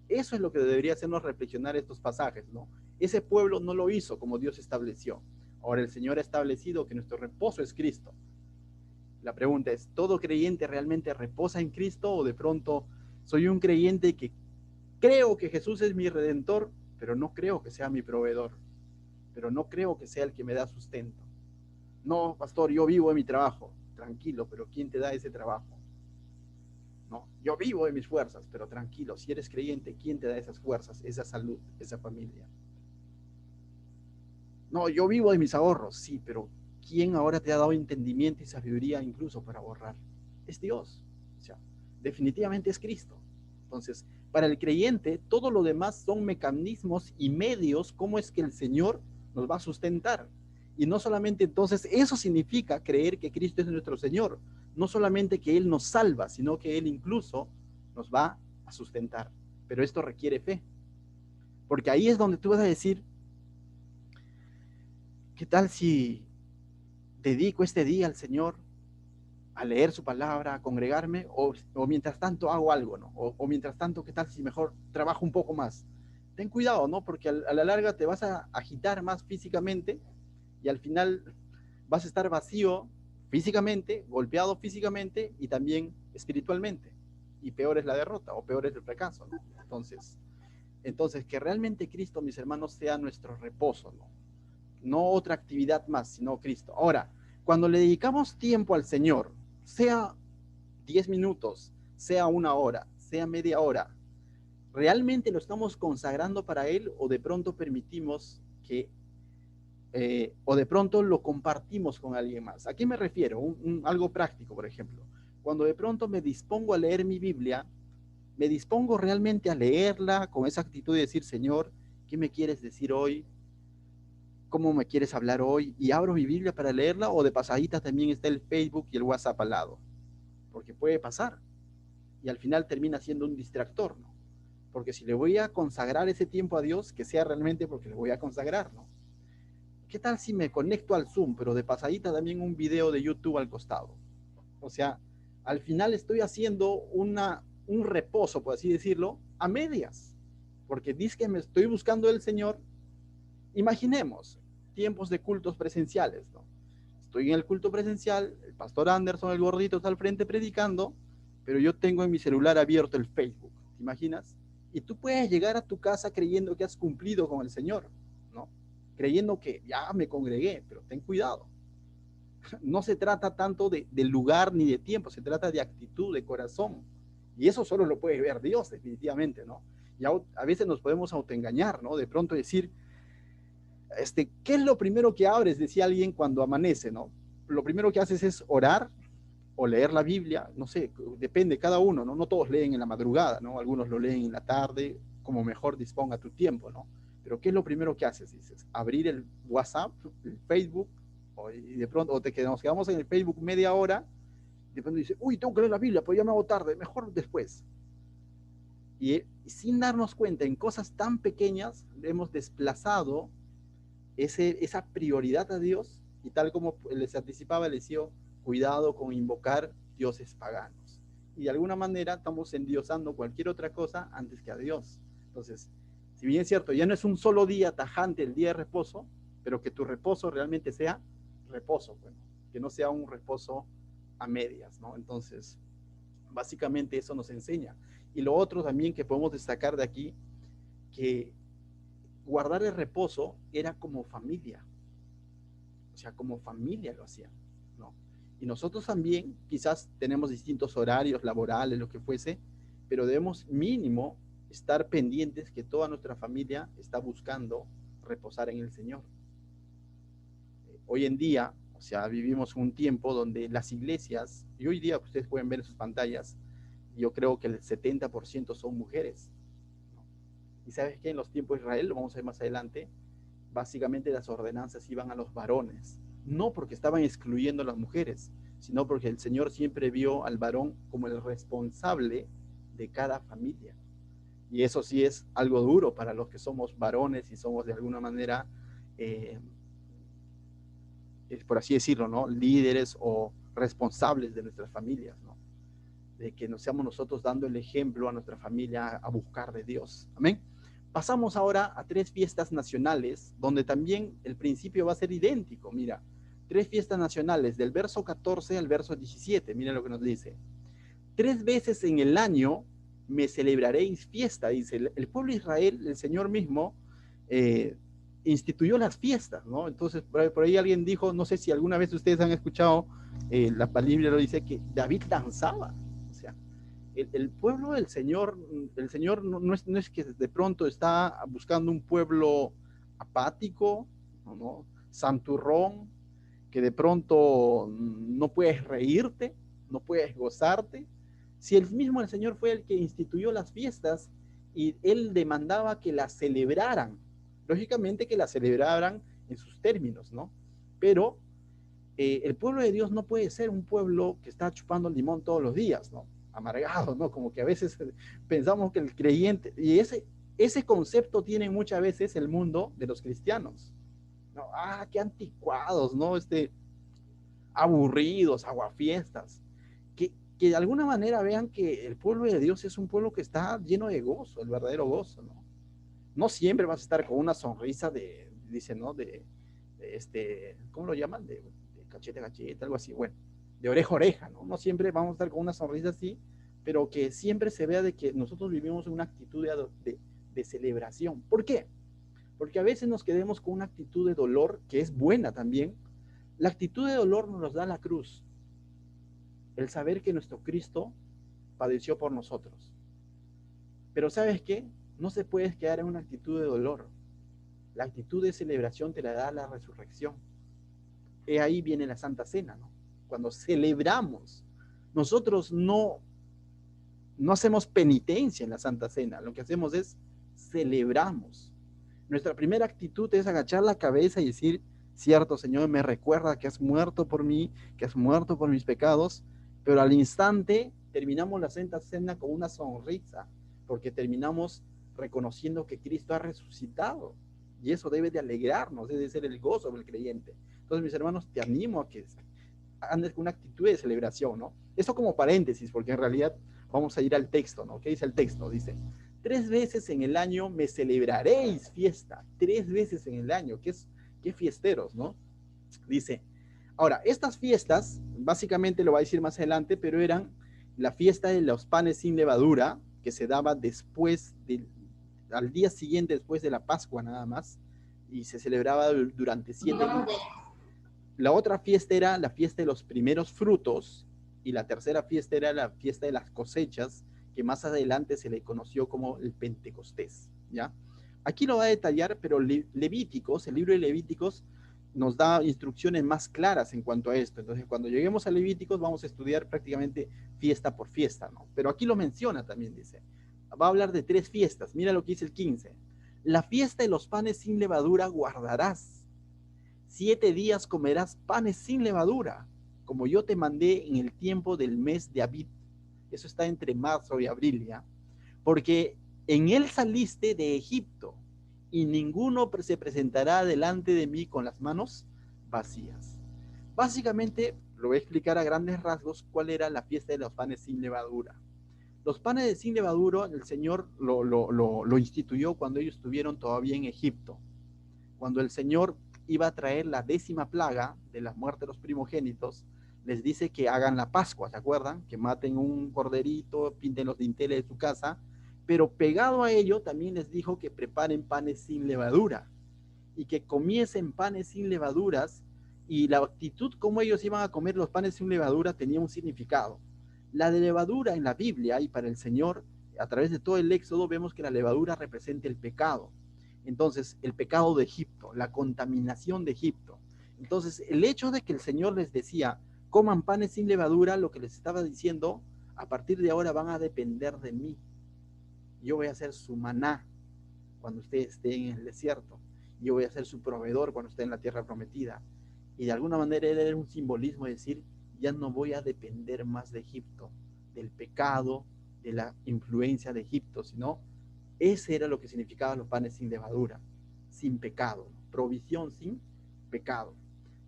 Eso es lo que debería hacernos reflexionar estos pasajes, ¿no? Ese pueblo no lo hizo como Dios estableció. Ahora el Señor ha establecido que nuestro reposo es Cristo. La pregunta es: ¿todo creyente realmente reposa en Cristo, o de pronto soy un creyente que creo que Jesús es mi redentor, pero no creo que sea mi proveedor, pero no creo que sea el que me da sustento? No, pastor, yo vivo de mi trabajo. Tranquilo, pero ¿quién te da ese trabajo? No, yo vivo de mis fuerzas, pero tranquilo, si eres creyente, ¿quién te da esas fuerzas, esa salud, esa familia? No, yo vivo de mis ahorros, sí, pero ¿quién ahora te ha dado entendimiento y sabiduría incluso para ahorrar? Es Dios. O sea, definitivamente es Cristo. Entonces, para el creyente, todo lo demás son mecanismos y medios, cómo es que el Señor nos va a sustentar. Y no solamente entonces, eso significa creer que Cristo es nuestro Señor. No solamente que Él nos salva, sino que Él incluso nos va a sustentar. Pero esto requiere fe. Porque ahí es donde tú vas a decir: ¿qué tal si dedico este día al Señor, a leer su palabra, a congregarme, o mientras tanto hago algo, ¿no? O mientras tanto, ¿qué tal si mejor trabajo un poco más? Ten cuidado, ¿no? Porque a la larga te vas a agitar más físicamente, y al final vas a estar vacío físicamente, golpeado físicamente y también espiritualmente. Y peor es la derrota, o peor es el fracaso, ¿no? Entonces, que realmente Cristo, mis hermanos, sea nuestro reposo, ¿no? No otra actividad más, sino Cristo. Ahora, cuando le dedicamos tiempo al Señor, sea 10 minutos, sea una hora, sea media hora, ¿realmente lo estamos consagrando para Él, o de pronto permitimos que o de pronto lo compartimos con alguien más. ¿A qué me refiero? Algo práctico, por ejemplo. Cuando de pronto me dispongo a leer mi Biblia, me dispongo realmente a leerla con esa actitud de decir, Señor, ¿qué me quieres decir hoy? ¿Cómo me quieres hablar hoy? Y abro mi Biblia para leerla, o de pasadita también está el Facebook y el WhatsApp al lado, porque puede pasar y al final termina siendo un distractor, ¿no? Porque si le voy a consagrar ese tiempo a Dios, que sea realmente porque le voy a consagrar, ¿no? ¿Qué tal si me conecto al Zoom, pero de pasadita también un video de YouTube al costado? O sea, al final estoy haciendo un reposo, por así decirlo, a medias, porque dice que me estoy buscando el Señor. Imaginemos tiempos de cultos presenciales, ¿no? Estoy en el culto presencial, el pastor Anderson, el gordito, está al frente predicando, pero yo tengo en mi celular abierto el Facebook, ¿te imaginas? Y tú puedes llegar a tu casa creyendo que has cumplido con el Señor, ¿no? Creyendo que ya me congregué, pero ten cuidado. No se trata tanto de lugar ni de tiempo, se trata de actitud, de corazón. Y eso solo lo puede ver Dios, definitivamente, ¿no? Y a veces nos podemos autoengañar, ¿no? De pronto decir, ¿qué es lo primero que abres? Decía alguien cuando amanece, ¿no? Lo primero que haces es orar o leer la Biblia, no sé, depende cada uno, ¿no? No todos leen en la madrugada, ¿no? Algunos lo leen en la tarde, como mejor disponga tu tiempo, ¿no? Pero ¿qué es lo primero que haces? Dices, abrir el WhatsApp, el Facebook, y de pronto nos quedamos en el Facebook media hora, y de pronto dices, uy, tengo que leer la Biblia, pues ya me hago tarde, mejor después. Y sin darnos cuenta, en cosas tan pequeñas, hemos desplazado esa prioridad a Dios, y tal como les anticipaba, les decía, cuidado con invocar dioses paganos. Y de alguna manera estamos endiosando cualquier otra cosa antes que a Dios. Entonces, si bien es cierto, ya no es un solo día tajante el día de reposo, pero que tu reposo realmente sea reposo, bueno, que no sea un reposo a medias, ¿no? Entonces, básicamente eso nos enseña. Y lo otro también que podemos destacar de aquí, que guardar el reposo era como familia, o sea, como familia lo hacían, ¿no? Y nosotros también quizás tenemos distintos horarios laborales, lo que fuese, pero debemos mínimo estar pendientes que toda nuestra familia está buscando reposar en el Señor. Hoy en día, o sea, vivimos un tiempo donde las iglesias, y hoy día ustedes pueden ver en sus pantallas, yo creo que el 70% son mujeres, ¿no? Y sabes que en los tiempos de Israel, lo vamos a ver más adelante, básicamente las ordenanzas iban a los varones, no porque estaban excluyendo a las mujeres, sino porque el Señor siempre vio al varón como el responsable de cada familia. Y eso sí es algo duro para los que somos varones y somos de alguna manera, eh, por así decirlo, ¿no? Líderes o responsables de nuestras familias, ¿no? De que nos seamos nosotros dando el ejemplo a nuestra familia a buscar de Dios. Amén. Pasamos ahora a 3 fiestas nacionales, donde también el principio va a ser idéntico. Mira, 3 fiestas nacionales, del verso 14 al verso 17. Mira lo que nos dice. 3 veces en el año me celebraréis fiesta, dice. El pueblo de Israel, el Señor mismo, instituyó las fiestas, ¿no? Entonces, por ahí alguien dijo, no sé si alguna vez ustedes han escuchado, la Biblia lo dice, que David danzaba. O sea, el pueblo del Señor, el Señor no es que de pronto está buscando un pueblo apático, ¿no? Santurrón, que de pronto no puedes reírte, no puedes gozarte. Si el Señor fue el que instituyó las fiestas y Él demandaba que las celebraran, lógicamente que las celebraran en sus términos, ¿no? Pero el pueblo de Dios no puede ser un pueblo que está chupando limón todos los días, ¿no? Amargado, ¿no? Como que a veces pensamos que el creyente, y ese concepto tiene muchas veces el mundo de los cristianos, ¿no? Ah, qué anticuados, ¿no? Aburridos, aguafiestas, que de alguna manera vean que el pueblo de Dios es un pueblo que está lleno de gozo, el verdadero gozo, ¿no? No siempre vas a estar con una sonrisa dice, ¿no? ¿Cómo lo llaman? De cachete a cachete, algo así, bueno, de oreja a oreja, ¿no? No siempre vamos a estar con una sonrisa así, pero que siempre se vea de que nosotros vivimos una actitud de celebración. ¿Por qué? Porque a veces nos quedemos con una actitud de dolor, que es buena también. La actitud de dolor nos da la cruz, el saber que nuestro Cristo padeció por nosotros. Pero ¿sabes qué? No se puede quedar en una actitud de dolor. La actitud de celebración te la da la resurrección. Y ahí viene la Santa Cena, ¿no? Cuando celebramos, nosotros no hacemos penitencia en la Santa Cena, lo que hacemos es celebramos. Nuestra primera actitud es agachar la cabeza y decir, cierto, Señor, me recuerda que has muerto por mí, que has muerto por mis pecados, pero al instante terminamos la Santa Cena con una sonrisa, porque terminamos reconociendo que Cristo ha resucitado, y eso debe de alegrarnos, debe ser el gozo del creyente. Entonces, mis hermanos, te animo a que andes con una actitud de celebración, ¿no? Eso como paréntesis, porque en realidad vamos a ir al texto, ¿no? ¿Qué dice el texto? Dice, 3 veces en el año me celebraréis fiesta, 3 veces en el año, qué fiesteros, ¿no? Dice, ahora, estas fiestas, básicamente lo va a decir más adelante, pero eran la fiesta de los panes sin levadura, que se daba al día siguiente después de la Pascua nada más, y se celebraba durante 7 días. La otra fiesta era la fiesta de los primeros frutos, y la tercera fiesta era la fiesta de las cosechas, que más adelante se le conoció como el Pentecostés, ¿ya? Aquí lo va a detallar, pero Levíticos, el libro de Levíticos, nos da instrucciones más claras en cuanto a esto. Entonces, cuando lleguemos a Levíticos, vamos a estudiar prácticamente fiesta por fiesta, ¿no? Pero aquí lo menciona también, dice. Va a hablar de 3 fiestas. Mira lo que dice el 15. La fiesta de los panes sin levadura guardarás. 7 días comerás panes sin levadura, como yo te mandé en el tiempo del mes de Abib. Eso está entre marzo y abril, ¿ya? Porque en él saliste de Egipto, y ninguno se presentará delante de mí con las manos vacías. Básicamente, lo voy a explicar a grandes rasgos cuál era la fiesta de los panes sin levadura. Los panes sin levadura, el Señor lo instituyó cuando ellos estuvieron todavía en Egipto. Cuando el Señor iba a traer la 10ª plaga de la muerte de los primogénitos, les dice que hagan la Pascua, ¿se acuerdan? Que maten un corderito, pinten los dinteles de su casa, pero pegado a ello también les dijo que preparen panes sin levadura y que comiesen panes sin levaduras, y la actitud como ellos iban a comer los panes sin levadura tenía un significado. La de levadura en la Biblia y para el Señor, a través de todo el Éxodo, vemos que la levadura representa el pecado. Entonces, el pecado de Egipto, la contaminación de Egipto. Entonces, el hecho de que el Señor les decía, coman panes sin levadura, lo que les estaba diciendo, a partir de ahora van a depender de mí. Yo voy a ser su maná cuando ustedes estén en el desierto. Yo voy a ser su proveedor cuando estén en la tierra prometida. Y de alguna manera era un simbolismo de decir, ya no voy a depender más de Egipto, del pecado, de la influencia de Egipto, sino ese era lo que significaban los panes sin levadura, sin pecado, provisión sin pecado.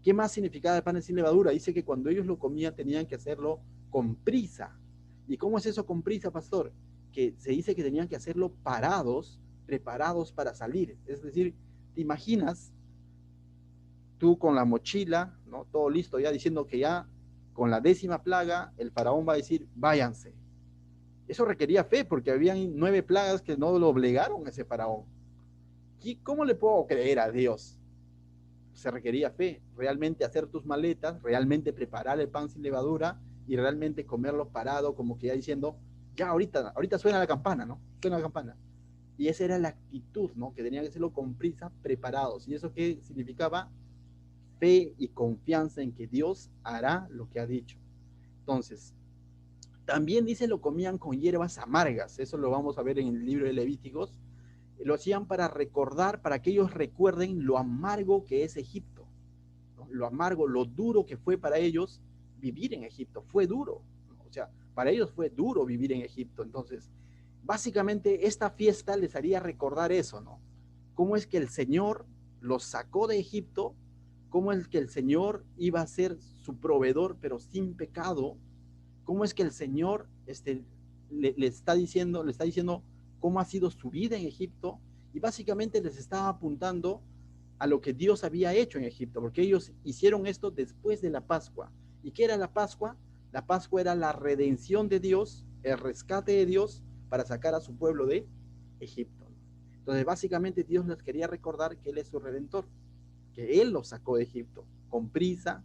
¿Qué más significaba el pan sin levadura? Dice que cuando ellos lo comían tenían que hacerlo con prisa. ¿Y cómo es eso con prisa, pastor? Que se dice que tenían que hacerlo parados, preparados para salir. Es decir, ¿te imaginas tú con la mochila, ¿no? Todo listo, ya diciendo que ya con la 10ª plaga el faraón va a decir, váyanse? Eso requería fe, porque habían 9 plagas que no lo obligaron a ese faraón. ¿Cómo le puedo creer a Dios? Se requería fe, realmente hacer tus maletas, realmente preparar el pan sin levadura y realmente comerlo parado, como que ya diciendo, ya ahorita suena la campana, ¿no? Suena la campana. Y esa era la actitud, ¿no? Que tenían que hacerlo con prisa, preparados. ¿Y eso qué significaba? Fe y confianza en que Dios hará lo que ha dicho. Entonces, también dice lo comían con hierbas amargas. Eso lo vamos a ver en el libro de Levíticos. Lo hacían para recordar, para que ellos recuerden lo amargo que es Egipto, ¿no? Lo amargo, lo duro que fue para ellos vivir en Egipto. Fue duro, ¿no? O sea, para ellos fue duro vivir en Egipto. Entonces, básicamente esta fiesta les haría recordar eso, ¿no? Cómo es que el Señor los sacó de Egipto, cómo es que el Señor iba a ser su proveedor, pero sin pecado. Cómo es que el Señor le está diciendo cómo ha sido su vida en Egipto, y básicamente les estaba apuntando a lo que Dios había hecho en Egipto, porque ellos hicieron esto después de la Pascua. ¿Y qué era la Pascua? La Pascua era la redención de Dios, el rescate de Dios para sacar a su pueblo de Egipto. Entonces, básicamente Dios les quería recordar que Él es su redentor, que Él los sacó de Egipto con prisa,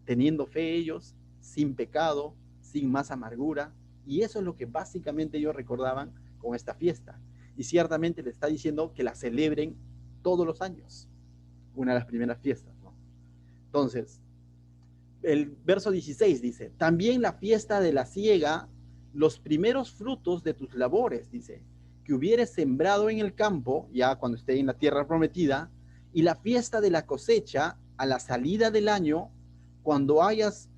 teniendo fe ellos, sin pecado, sin más amargura, y eso es lo que básicamente ellos recordaban con esta fiesta. Y ciertamente le está diciendo que la celebren todos los años, una de las primeras fiestas, ¿no? Entonces, el verso 16 dice, también la fiesta de la siega, los primeros frutos de tus labores, dice, que hubieres sembrado en el campo, ya cuando esté en la tierra prometida, y la fiesta de la cosecha a la salida del año, cuando hayas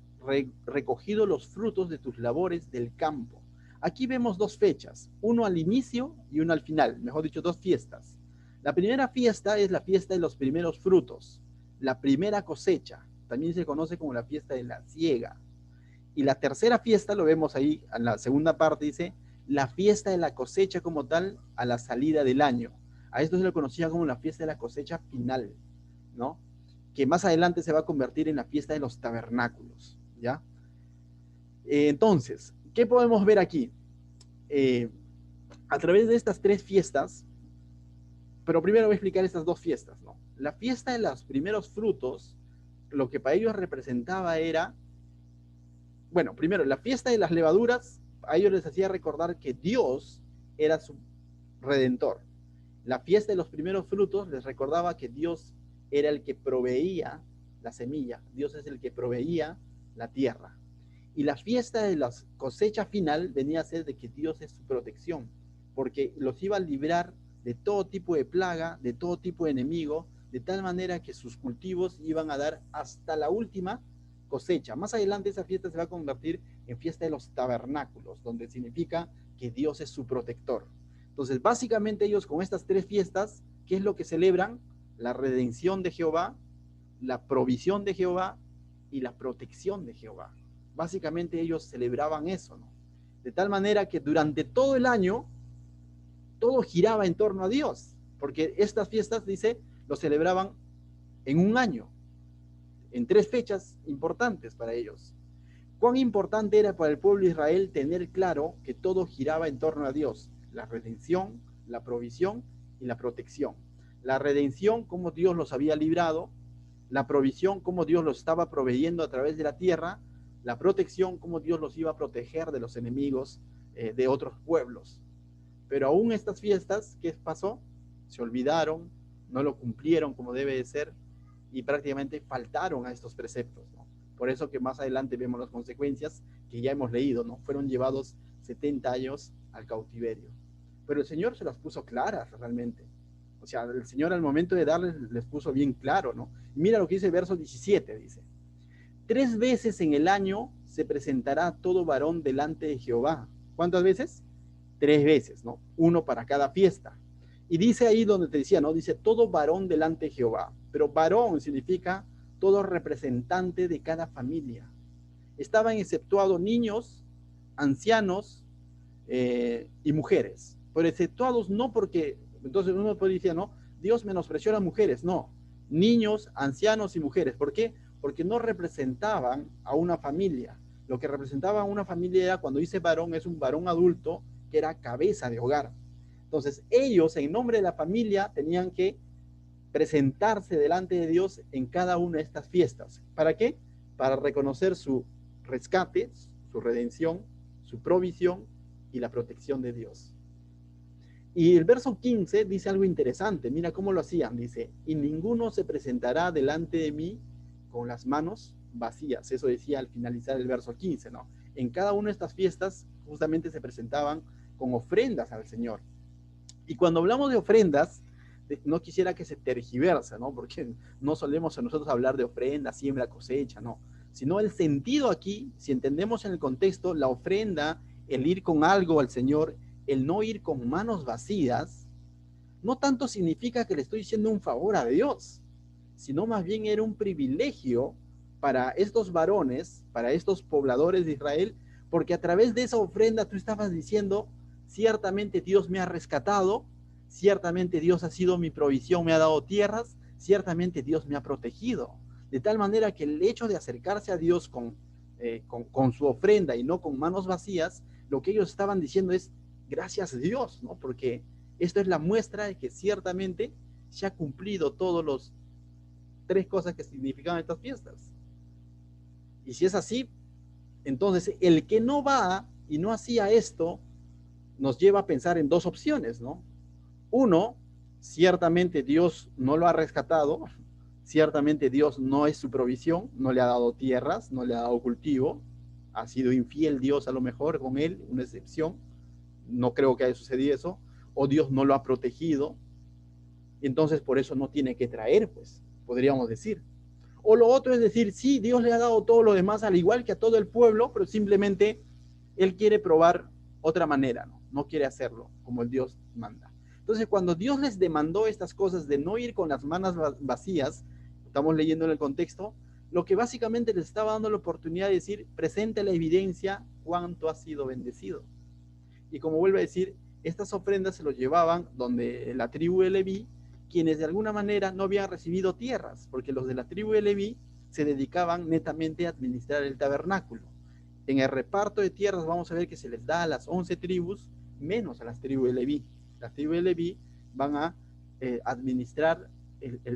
recogido los frutos de tus labores del campo. Aquí vemos dos fechas, uno al inicio y uno al final, mejor dicho, dos fiestas. La primera fiesta es la fiesta de los primeros frutos, la primera cosecha. También se conoce como la fiesta de la siega. Y la tercera fiesta, lo vemos ahí en la segunda parte, dice, la fiesta de la cosecha como tal a la salida del año. A esto se le conocía como la fiesta de la cosecha final, ¿no? Que más adelante se va a convertir en la fiesta de los tabernáculos, ¿ya? Entonces, ¿qué podemos ver aquí? A través de estas tres fiestas, pero primero voy a explicar estas dos fiestas, ¿no? La fiesta de los primeros frutos, lo que para ellos representaba era, bueno, primero, la fiesta de las levaduras, a ellos les hacía recordar que Dios era su redentor. La fiesta de los primeros frutos les recordaba que Dios era el que proveía la semilla, Dios es el que proveía la tierra. Y la fiesta de la cosecha final venía a ser de que Dios es su protección, porque los iba a librar de todo tipo de plaga, de todo tipo de enemigo, de tal manera que sus cultivos iban a dar hasta la última cosecha. Más adelante esa fiesta se va a convertir en fiesta de los tabernáculos, donde significa que Dios es su protector. Entonces, básicamente ellos con estas tres fiestas, ¿qué es lo que celebran? La redención de Jehová, la provisión de Jehová y la protección de Jehová. Básicamente ellos celebraban eso, ¿no? De tal manera que durante todo el año todo giraba en torno a Dios, porque estas fiestas, dice, lo celebraban en un año, en tres fechas importantes para ellos. ¿Cuán importante era para el pueblo de Israel tener claro que todo giraba en torno a Dios? La redención, la provisión y la protección. La redención, como Dios los había librado, la provisión, como Dios los estaba proveyendo a través de la tierra, la protección, como Dios los iba a proteger de los enemigos de otros pueblos. Pero aún estas fiestas, ¿qué pasó? Se olvidaron, no lo cumplieron como debe de ser y prácticamente faltaron a estos preceptos, ¿no? Por eso que más adelante vemos las consecuencias que ya hemos leído, ¿no? Fueron llevados 70 años al cautiverio. Pero el Señor se las puso claras realmente. O sea, el Señor al momento de darles les puso bien claro, ¿no? Y mira lo que dice el verso 17, dice, 3 veces en el año se presentará todo varón delante de Jehová. ¿Cuántas veces? 3 veces, ¿no? Uno para cada fiesta. Y dice ahí donde te decía, ¿no? Dice todo varón delante de Jehová. Pero varón significa todo representante de cada familia. Estaban exceptuados niños, ancianos y mujeres. Pero exceptuados no porque, entonces uno puede decir, no, Dios menospreció a las mujeres. No, niños, ancianos y mujeres. ¿Por qué? Porque no representaban a una familia. Lo que representaba a una familia era, cuando dice varón, es un varón adulto que era cabeza de hogar. Entonces ellos, en nombre de la familia, tenían que presentarse delante de Dios en cada una de estas fiestas. ¿Para qué? Para reconocer su rescate, su redención, su provisión y la protección de Dios. Y el verso 15 dice algo interesante. Mira cómo lo hacían. Dice, y ninguno se presentará delante de mí con las manos vacías. Eso decía al finalizar el verso 15, ¿no? En cada una de estas fiestas justamente se presentaban con ofrendas al Señor. Y cuando hablamos de ofrendas, no quisiera que se tergiverse, ¿no? Porque no solemos a nosotros hablar de ofrenda, siembra, cosecha, no. Sino el sentido aquí, si entendemos en el contexto, la ofrenda, el ir con algo al Señor, el no ir con manos vacías, no tanto significa que le estoy haciendo un favor a Dios, sino más bien era un privilegio para estos varones, para estos pobladores de Israel, porque a través de esa ofrenda tú estabas diciendo, ciertamente Dios me ha rescatado, ciertamente Dios ha sido mi provisión, me ha dado tierras, ciertamente Dios me ha protegido. De tal manera que el hecho de acercarse a Dios con su ofrenda y no con manos vacías, lo que ellos estaban diciendo es, gracias a Dios, ¿no? Porque esto es la muestra de que ciertamente se ha cumplido todos los 3 cosas que significaban estas fiestas. Y si es así, entonces el que no va y no hacía esto, nos lleva a pensar en 2 opciones, ¿no? Uno, Ciertamente Dios no lo ha rescatado, ciertamente Dios no es su provisión, no le ha dado tierras, no le ha dado cultivo, ha sido infiel Dios a lo mejor con él, una excepción, no creo que haya sucedido eso, o Dios no lo ha protegido, y entonces por eso no tiene que traer, pues, podríamos decir. O lo otro es decir, sí, Dios le ha dado todo lo demás al igual que a todo el pueblo, pero simplemente Él quiere probar otra manera, ¿no? No quiere hacerlo como el Dios manda. Entonces, cuando Dios les demandó estas cosas de no ir con las manos vacías, estamos leyendo en el contexto, lo que básicamente les estaba dando la oportunidad de decir, presente la evidencia cuánto ha sido bendecido. Y como vuelve a decir, estas ofrendas se los llevaban donde la tribu de Leví, quienes de alguna manera no habían recibido tierras, porque los de la tribu de Leví se dedicaban netamente a administrar el tabernáculo. En el reparto de tierras vamos a ver que se les da a las 11 tribus, menos a las tribus de Leví. Las tribus de Leví van a administrar,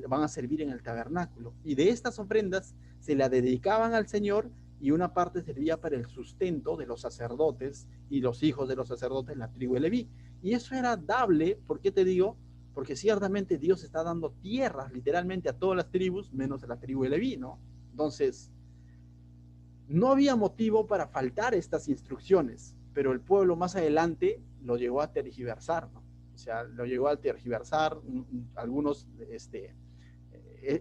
van a servir en el tabernáculo. Y de estas ofrendas se la dedicaban al Señor, y una parte servía para el sustento de los sacerdotes y los hijos de los sacerdotes en la tribu de Leví. Y eso era dable, ¿por qué te digo? Porque ciertamente Dios está dando tierras literalmente a todas las tribus, menos a la tribu de Leví, ¿no? Entonces, no había motivo para faltar estas instrucciones, pero el pueblo más adelante lo llegó a tergiversar, ¿no? O sea, lo llegó a tergiversar, algunos,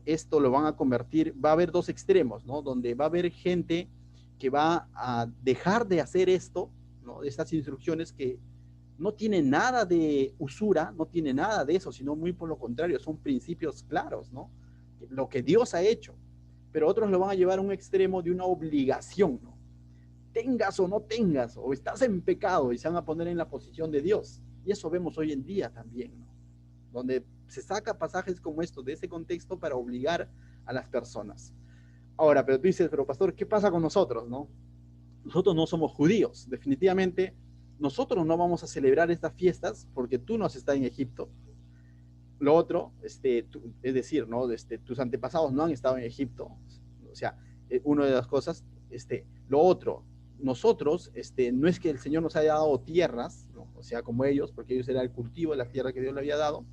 esto lo van a convertir, va a haber dos extremos, ¿no? Donde va a haber gente que va a dejar de hacer esto, ¿no? Estas instrucciones que no tienen nada de usura, no tiene nada de eso, sino muy por lo contrario, son principios claros, ¿no? Lo que Dios ha hecho, pero otros lo van a llevar a un extremo de una obligación, ¿no? Tengas o no tengas, o estás en pecado, y se van a poner en la posición de Dios. Y eso vemos hoy en día también, ¿no? Donde se saca pasajes como estos de ese contexto para obligar a las personas. Ahora, pero tú dices, pero pastor, ¿qué pasa con nosotros, no? Nosotros no somos judíos, definitivamente. Nosotros no vamos a celebrar estas fiestas porque tú no has estado en Egipto. Lo otro, es decir, ¿no? Tus antepasados no han estado en Egipto. O sea, una de las cosas, lo otro, nosotros, no es que el Señor nos haya dado tierras, ¿no? O sea, como ellos, porque ellos era el cultivo de la tierra que Dios le había dado,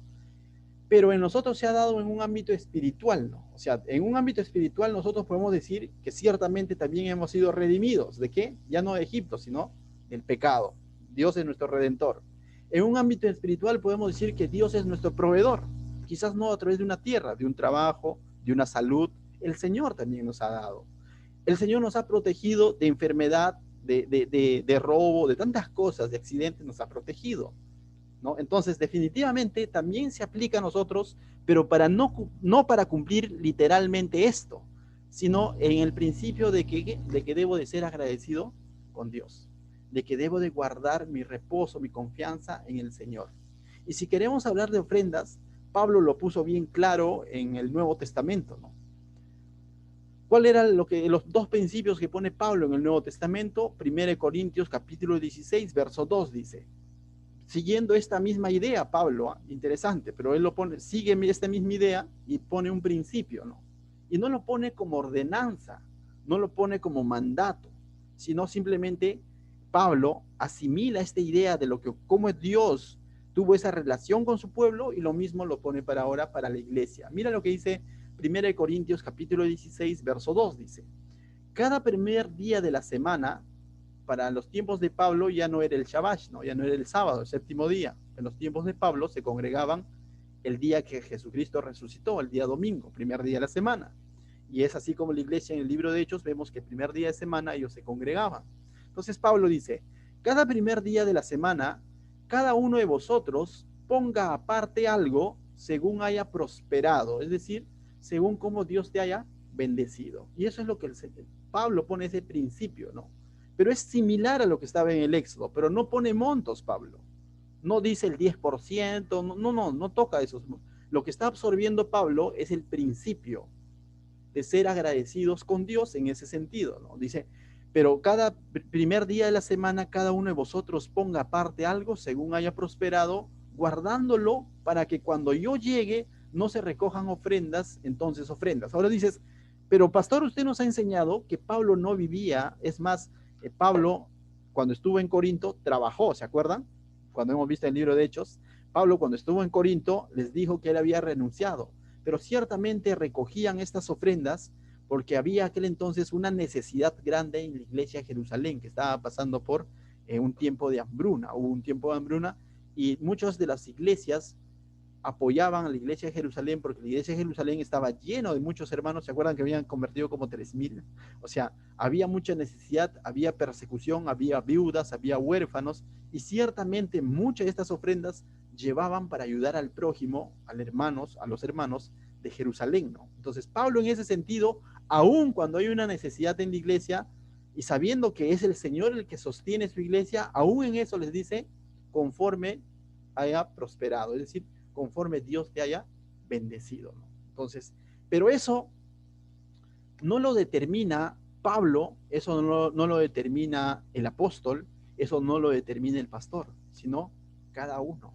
pero en nosotros se ha dado en un ámbito espiritual, ¿no? O sea, en un ámbito espiritual nosotros podemos decir que ciertamente también hemos sido redimidos. ¿De qué? Ya no de Egipto, sino del pecado. Dios es nuestro redentor. En un ámbito espiritual podemos decir que Dios es nuestro proveedor. Quizás no a través de una tierra, de un trabajo, de una salud. El Señor también nos ha dado. El Señor nos ha protegido de enfermedad, de robo, de tantas cosas, de accidentes, nos ha protegido, ¿no? Entonces, definitivamente también se aplica a nosotros, pero para no para cumplir literalmente esto, sino en el principio de que debo de ser agradecido con Dios, de que debo de guardar mi reposo, mi confianza en el Señor. Y si queremos hablar de ofrendas, Pablo lo puso bien claro en el Nuevo Testamento, ¿no? ¿Cuál era los dos principios que pone Pablo en el Nuevo Testamento? 1 Corintios capítulo 16, verso 2 dice, siguiendo esta misma idea, Pablo, interesante, pero él lo pone, sigue esta misma idea y pone un principio, ¿no? Y no lo pone como ordenanza, no lo pone como mandato, sino simplemente Pablo asimila esta idea de lo que, cómo Dios tuvo esa relación con su pueblo, y lo mismo lo pone para ahora para la iglesia. Mira lo que dice 1 Corintios capítulo 16, verso 2, dice, cada primer día de la semana, para los tiempos de Pablo ya no era el Shabbat, ¿no? Ya no era el sábado, el séptimo día. En los tiempos de Pablo se congregaban el día que Jesucristo resucitó, el día domingo, primer día de la semana. Y es así como la iglesia en el libro de Hechos vemos que el primer día de semana ellos se congregaban. Entonces Pablo dice, cada primer día de la semana, cada uno de vosotros ponga aparte algo según haya prosperado, es decir, según como Dios te haya bendecido. Y eso es lo que Pablo pone ese principio, ¿no? Pero es similar a lo que estaba en el Éxodo, pero no pone montos, Pablo. No dice el 10%, no toca esos. Lo que está absorbiendo Pablo es el principio de ser agradecidos con Dios en ese sentido, ¿no? Dice, pero cada primer día de la semana, cada uno de vosotros ponga aparte algo según haya prosperado, guardándolo para que cuando yo llegue no se recojan ofrendas, entonces ofrendas. Ahora dices, pero pastor, usted nos ha enseñado que Pablo no vivía, es más, Pablo, cuando estuvo en Corinto, trabajó, ¿se acuerdan? Cuando hemos visto el libro de Hechos, Pablo, cuando estuvo en Corinto, les dijo que él había renunciado, pero ciertamente recogían estas ofrendas porque había aquel entonces una necesidad grande en la iglesia de Jerusalén, que estaba pasando por un tiempo de hambruna. Hubo un tiempo de hambruna y muchas de las iglesias apoyaban a la iglesia de Jerusalén porque la iglesia de Jerusalén estaba lleno de muchos hermanos. ¿Se acuerdan que habían convertido como 3,000? O sea, había mucha necesidad, había persecución, había viudas, había huérfanos, y ciertamente muchas de estas ofrendas llevaban para ayudar al prójimo, a los hermanos de Jerusalén, ¿no? Entonces Pablo, en ese sentido, aun cuando hay una necesidad en la iglesia y sabiendo que es el Señor el que sostiene su iglesia, aún en eso les dice conforme haya prosperado, es decir, conforme Dios te haya bendecido, ¿no? Entonces, pero eso no lo determina Pablo, eso no lo determina el apóstol, eso no lo determina el pastor, sino cada uno.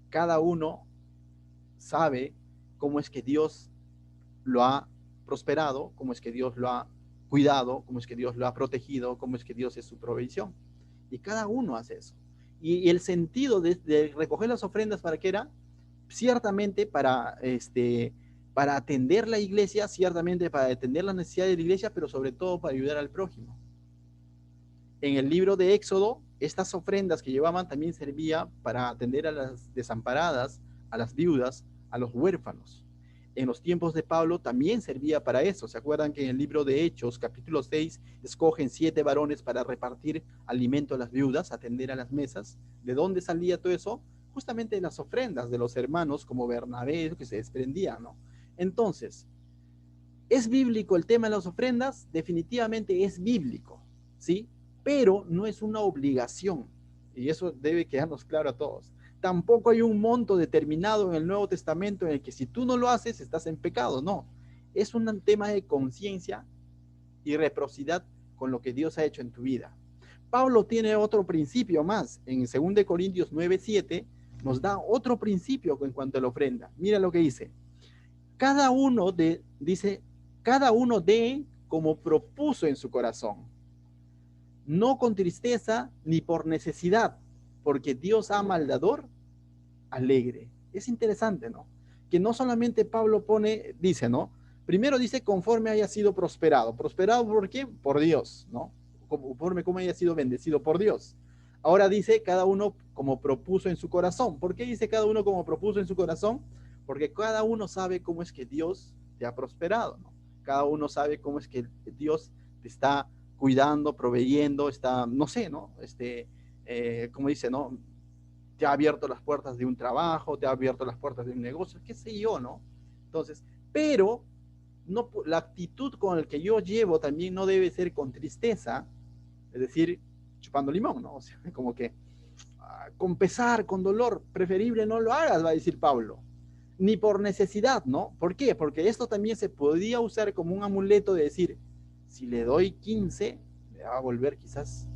Cada uno sabe cómo es que Dios lo ha prosperado, cómo es que Dios lo ha cuidado, cómo es que Dios lo ha protegido, cómo es que Dios es su provisión. Y cada uno hace eso. Y el sentido de recoger las ofrendas, ¿para qué era? Ciertamente para atender la iglesia, ciertamente para atender las necesidades de la iglesia, pero sobre todo para ayudar al prójimo. En el libro de Éxodo, estas ofrendas que llevaban también servía para atender a las desamparadas, a las viudas, a los huérfanos. En los tiempos de Pablo también servía para eso. ¿Se acuerdan que en el libro de Hechos, capítulo 6, escogen 7 varones para repartir alimento a las viudas, atender a las mesas? ¿De dónde salía todo eso? Justamente de las ofrendas de los hermanos como Bernabé, que se desprendía, ¿no? Entonces, ¿es bíblico el tema de las ofrendas? Definitivamente es bíblico, ¿sí? Pero no es una obligación, y eso debe quedarnos claro a todos. Tampoco hay un monto determinado en el Nuevo Testamento en el que si tú no lo haces estás en pecado, no. Es un tema de conciencia y reciprocidad con lo que Dios ha hecho en tu vida. Pablo tiene otro principio más. En 2 Corintios 9:7 nos da otro principio en cuanto a la ofrenda. Mira lo que dice. Cada uno dé como propuso en su corazón, no con tristeza ni por necesidad, porque Dios ama al dador alegre. Es interesante, ¿no? Que no solamente Pablo dice, ¿no? Primero dice conforme haya sido prosperado. ¿Prosperado por quién? Por Dios, ¿no? Conforme como haya sido bendecido por Dios. Ahora dice cada uno como propuso en su corazón. ¿Por qué dice cada uno como propuso en su corazón? Porque cada uno sabe cómo es que Dios te ha prosperado, ¿no? Cada uno sabe cómo es que Dios te está cuidando, proveyendo, está, no sé, ¿no? Como dice, ¿no? Te ha abierto las puertas de un trabajo, te ha abierto las puertas de un negocio, qué sé yo, ¿no? Entonces, pero no, la actitud con la que yo llevo también no debe ser con tristeza, es decir, chupando limón, ¿no? O sea, como que con pesar, con dolor, preferible no lo hagas, va a decir Pablo, ni por necesidad, ¿no? ¿Por qué? Porque esto también se podría usar como un amuleto de decir, si le doy 15, me va a volver quizás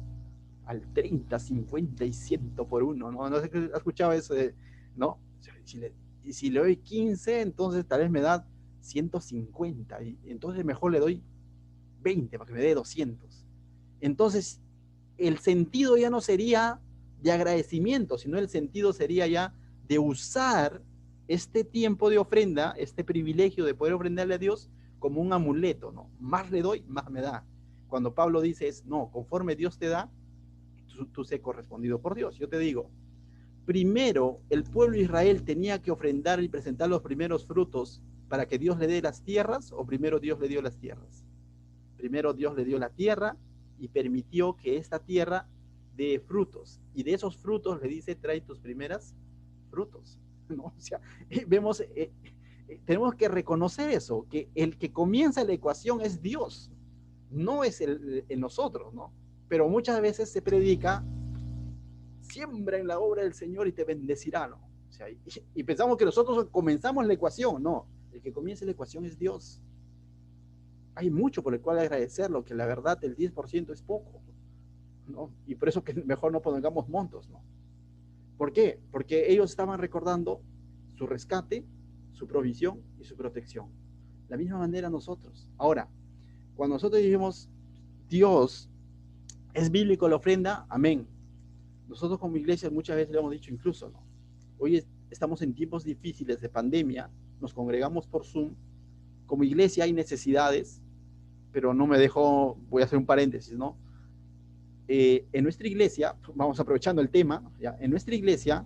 al 30, 50 y 100 por uno, ¿no? No sé si has escuchado eso, ¿no? Y si le doy 15, entonces tal vez me da 150, y entonces mejor le doy 20 para que me dé 200. Entonces, el sentido ya no sería de agradecimiento, sino el sentido sería ya de usar este tiempo de ofrenda, este privilegio de poder ofrendarle a Dios como un amuleto, ¿no? Más le doy, más me da. Cuando Pablo dice, no, conforme Dios te da, tú sé correspondido por Dios. Yo te digo, primero el pueblo de Israel tenía que ofrendar y presentar los primeros frutos para que Dios le dé las tierras, o primero Dios le dio las tierras. Primero Dios le dio la tierra y permitió que esta tierra dé frutos, y de esos frutos le dice, trae tus primeras frutos, ¿no? O sea, vemos, tenemos que reconocer eso, que el que comienza la ecuación es Dios, no es el nosotros, ¿no? Pero muchas veces se predica, siembra en la obra del Señor y te bendecirá, ¿no? O sea, y pensamos que nosotros comenzamos la ecuación, no, el que comienza la ecuación es Dios. Hay mucho por el cual agradecerlo, que la verdad el 10% es poco, ¿no? Y por eso que mejor no pongamos montos, ¿no? ¿Por qué? Porque ellos estaban recordando su rescate, su provisión y su protección. De la misma manera nosotros. Ahora, cuando nosotros dijimos, Dios, ¿es bíblico la ofrenda? Amén. Nosotros como iglesia muchas veces le hemos dicho incluso, ¿no? Hoy estamos en tiempos difíciles de pandemia, nos congregamos por Zoom, como iglesia hay necesidades, pero no me dejo, voy a hacer un paréntesis, ¿no? En nuestra iglesia, vamos aprovechando el tema, ¿ya? En nuestra iglesia,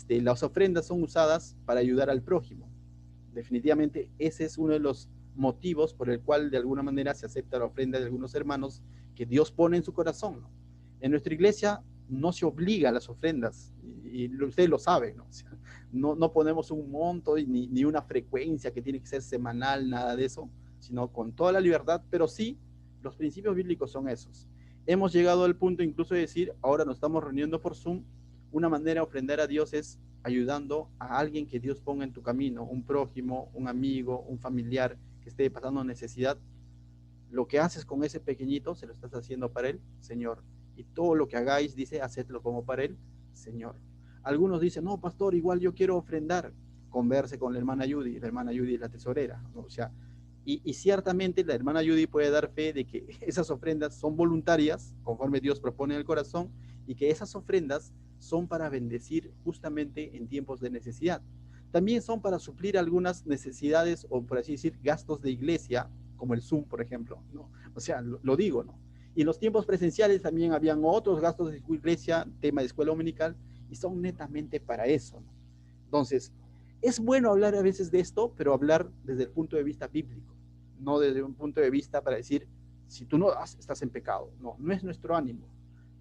las ofrendas son usadas para ayudar al prójimo. Definitivamente ese es uno de los motivos por el cual de alguna manera se acepta la ofrenda de algunos hermanos que Dios pone en su corazón, ¿no? En nuestra iglesia no se obliga a las ofrendas, y ustedes lo saben, ¿no? O sea, no ponemos un monto ni una frecuencia que tiene que ser semanal, nada de eso, sino con toda la libertad, pero sí, los principios bíblicos son esos. Hemos llegado al punto incluso de decir, ahora nos estamos reuniendo por Zoom, una manera de ofrendar a Dios es ayudando a alguien que Dios ponga en tu camino, un prójimo, un amigo, un familiar que esté pasando necesidad. Lo que haces con ese pequeñito, se lo estás haciendo para él, Señor. Y todo lo que hagáis, dice, hacedlo como para él, Señor. Algunos dicen, no, pastor, igual yo quiero ofrendar. Converse con la hermana Judy es la tesorera, ¿no? O sea, y ciertamente la hermana Judy puede dar fe de que esas ofrendas son voluntarias, conforme Dios propone en el corazón, y que esas ofrendas son para bendecir justamente en tiempos de necesidad. También son para suplir algunas necesidades o, por así decir, gastos de iglesia, como el Zoom, por ejemplo, ¿no? O sea, lo digo, ¿no? Y en los tiempos presenciales también habían otros gastos de iglesia, tema de escuela dominical, y son netamente para eso, ¿no? Entonces, es bueno hablar a veces de esto, pero hablar desde el punto de vista bíblico, no desde un punto de vista para decir, si tú no das, estás en pecado. No, no es nuestro ánimo.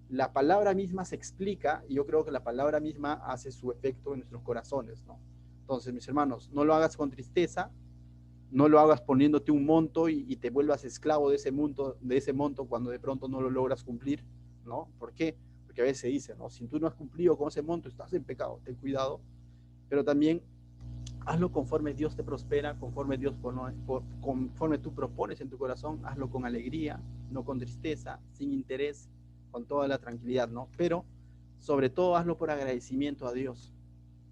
La palabra misma se explica y yo creo que la palabra misma hace su efecto en nuestros corazones, ¿no? Entonces, mis hermanos, no lo hagas con tristeza, no lo hagas poniéndote un monto y te vuelvas esclavo de ese monto cuando de pronto no lo logras cumplir, ¿no? ¿Por qué? Porque a veces se dice, ¿no? Si tú no has cumplido con ese monto, estás en pecado, ten cuidado, pero también hazlo conforme Dios te prospera, conforme tú propones en tu corazón, hazlo con alegría, no con tristeza, sin interés, con toda la tranquilidad, ¿no? Pero sobre todo hazlo por agradecimiento a Dios,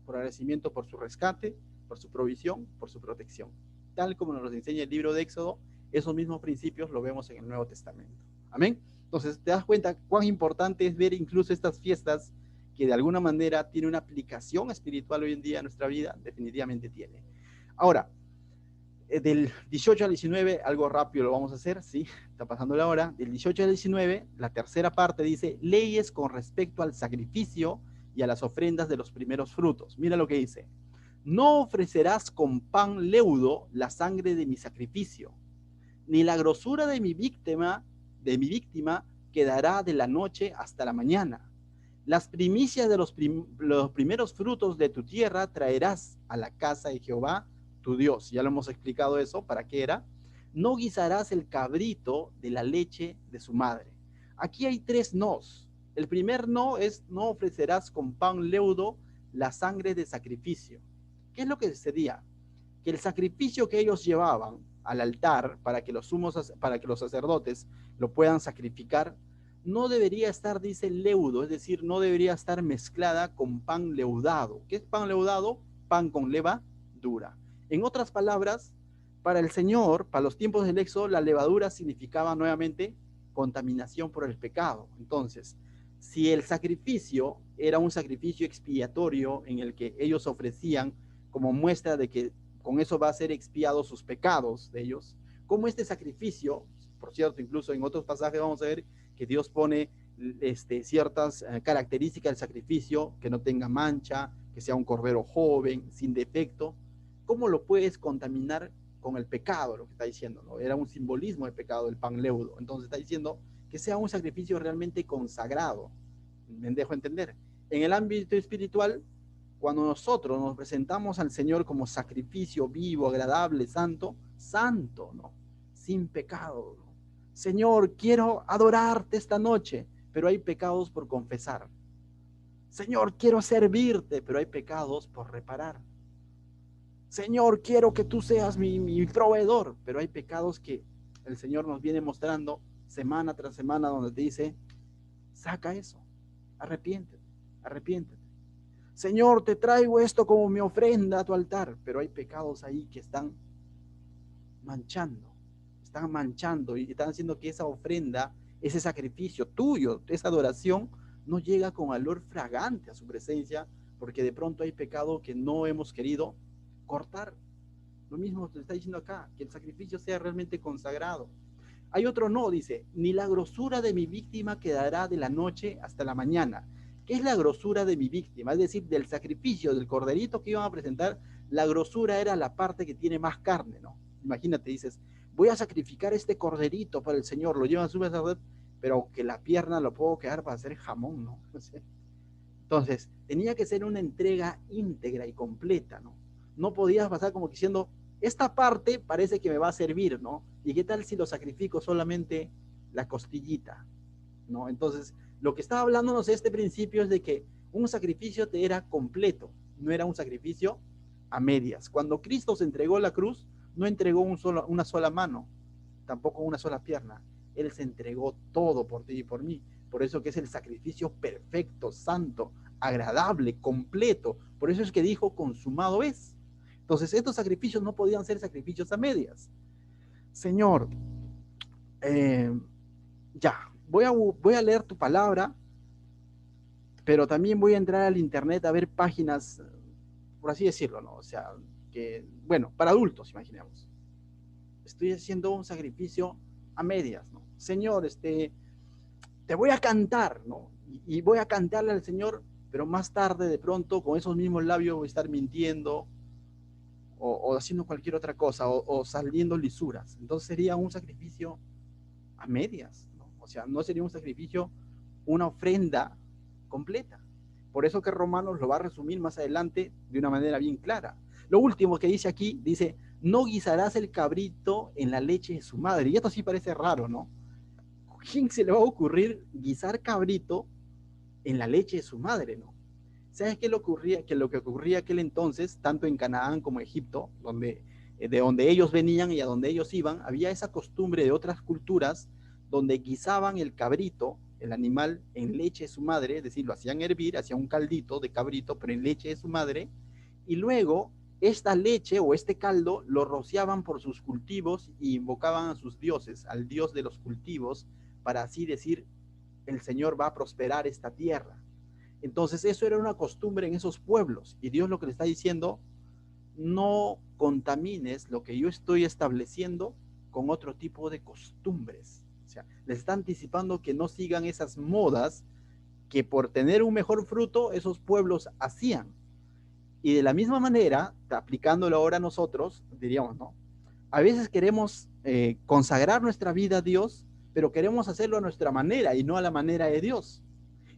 por agradecimiento por su rescate, por su provisión, por su protección. Tal como nos enseña el libro de Éxodo, esos mismos principios lo vemos en el Nuevo Testamento. Amén. Entonces te das cuenta cuán importante es ver incluso estas fiestas que de alguna manera tiene una aplicación espiritual hoy en día en nuestra vida, definitivamente tiene. Ahora, del 18 al 19, algo rápido lo vamos a hacer, ¿sí? Está pasando la hora. Del 18 al 19, la tercera parte dice, leyes con respecto al sacrificio y a las ofrendas de los primeros frutos. Mira lo que dice. No ofrecerás con pan leudo la sangre de mi sacrificio, ni la grosura de mi víctima quedará de la noche hasta la mañana. Las primicias de los primeros frutos de tu tierra traerás a la casa de Jehová, tu Dios. Ya lo hemos explicado eso, ¿para qué era? No guisarás el cabrito de la leche de su madre. Aquí hay tres nos. El primer no es no ofrecerás con pan leudo la sangre de sacrificio. ¿Qué es lo que sucedía? Que el sacrificio que ellos llevaban al altar para que los sacerdotes lo puedan sacrificar, no debería estar, dice, leudo, es decir, no debería estar mezclada con pan leudado. ¿Qué es pan leudado? Pan con levadura. En otras palabras, para el Señor, para los tiempos del Éxodo, la levadura significaba nuevamente contaminación por el pecado. Entonces, si el sacrificio era un sacrificio expiatorio en el que ellos ofrecían como muestra de que con eso va a ser expiados sus pecados de ellos, como este sacrificio, por cierto, incluso en otros pasajes vamos a ver que Dios pone ciertas características del sacrificio, que no tenga mancha, que sea un cordero joven, sin defecto. ¿Cómo lo puedes contaminar con el pecado? Lo que está diciendo, ¿no? Era un simbolismo del pecado, el pan leudo. Entonces está diciendo que sea un sacrificio realmente consagrado. ¿Me dejo entender? En el ámbito espiritual, cuando nosotros nos presentamos al Señor como sacrificio vivo, agradable, santo, ¿no? Sin pecado, ¿no? Señor, quiero adorarte esta noche, pero hay pecados por confesar. Señor, quiero servirte, pero hay pecados por reparar. Señor, quiero que tú seas mi proveedor, pero hay pecados que el Señor nos viene mostrando semana tras semana donde te dice, saca eso, arrepiéntete, arrepiéntete. Señor, te traigo esto como mi ofrenda a tu altar, pero hay pecados ahí que están manchando y están haciendo que esa ofrenda, ese sacrificio tuyo, esa adoración, no llega con olor fragante a su presencia, porque de pronto hay pecado que no hemos querido cortar. Lo mismo te está diciendo acá, que el sacrificio sea realmente consagrado. Hay otro no, dice, ni la grosura de mi víctima quedará de la noche hasta la mañana. ¿Qué es la grosura de mi víctima? Es decir, del sacrificio, del corderito que iban a presentar, la grosura era la parte que tiene más carne, ¿no? Imagínate, dices, voy a sacrificar este corderito para el Señor, lo llevan a su sacerdote, pero que la pierna lo puedo quedar para hacer jamón, ¿no? Entonces, tenía que ser una entrega íntegra y completa, ¿no? No podías pasar como diciendo, esta parte parece que me va a servir, ¿no? ¿Y qué tal si lo sacrifico solamente la costillita? ¿No? Entonces, lo que estaba hablándonos este principio es de que un sacrificio te era completo, no era un sacrificio a medias. Cuando Cristo se entregó a la cruz, no entregó una sola mano, tampoco una sola pierna. Él se entregó todo por ti y por mí. Por eso que es el sacrificio perfecto, santo, agradable, completo. Por eso es que dijo, consumado es. Entonces, estos sacrificios no podían ser sacrificios a medias. Señor, ya, voy a leer tu palabra, pero también voy a entrar al internet a ver páginas, por así decirlo, ¿no? O sea, que, bueno, para adultos, imaginemos. Estoy haciendo un sacrificio a medias, ¿no? Señor, te voy a cantar, ¿no? Y voy a cantarle al Señor, pero más tarde, de pronto, con esos mismos labios voy a estar mintiendo o haciendo cualquier otra cosa o saliendo lisuras. Entonces sería un sacrificio a medias, ¿no? O sea, no sería un sacrificio, una ofrenda completa. Por eso que Romanos lo va a resumir más adelante de una manera bien clara. Lo último que dice aquí, dice, no guisarás el cabrito en la leche de su madre. Y esto sí parece raro, ¿no? ¿Quién se le va a ocurrir guisar cabrito en la leche de su madre, no? ¿Sabes qué ocurría? Que lo que ocurría aquel entonces, tanto en Canaán como en Egipto, de donde ellos venían y a donde ellos iban, había esa costumbre de otras culturas donde guisaban el cabrito, el animal, en leche de su madre, es decir, lo hacían hervir, hacían un caldito de cabrito, pero en leche de su madre, y luego esta leche o este caldo lo rociaban por sus cultivos y invocaban a sus dioses, al dios de los cultivos, para así decir, el Señor va a prosperar esta tierra. Entonces eso era una costumbre en esos pueblos y Dios lo que le está diciendo, no contamines lo que yo estoy estableciendo con otro tipo de costumbres. O sea, les está anticipando que no sigan esas modas que por tener un mejor fruto esos pueblos hacían. Y de la misma manera, aplicándolo ahora a nosotros, diríamos, ¿no? A veces queremos consagrar nuestra vida a Dios, pero queremos hacerlo a nuestra manera y no a la manera de Dios.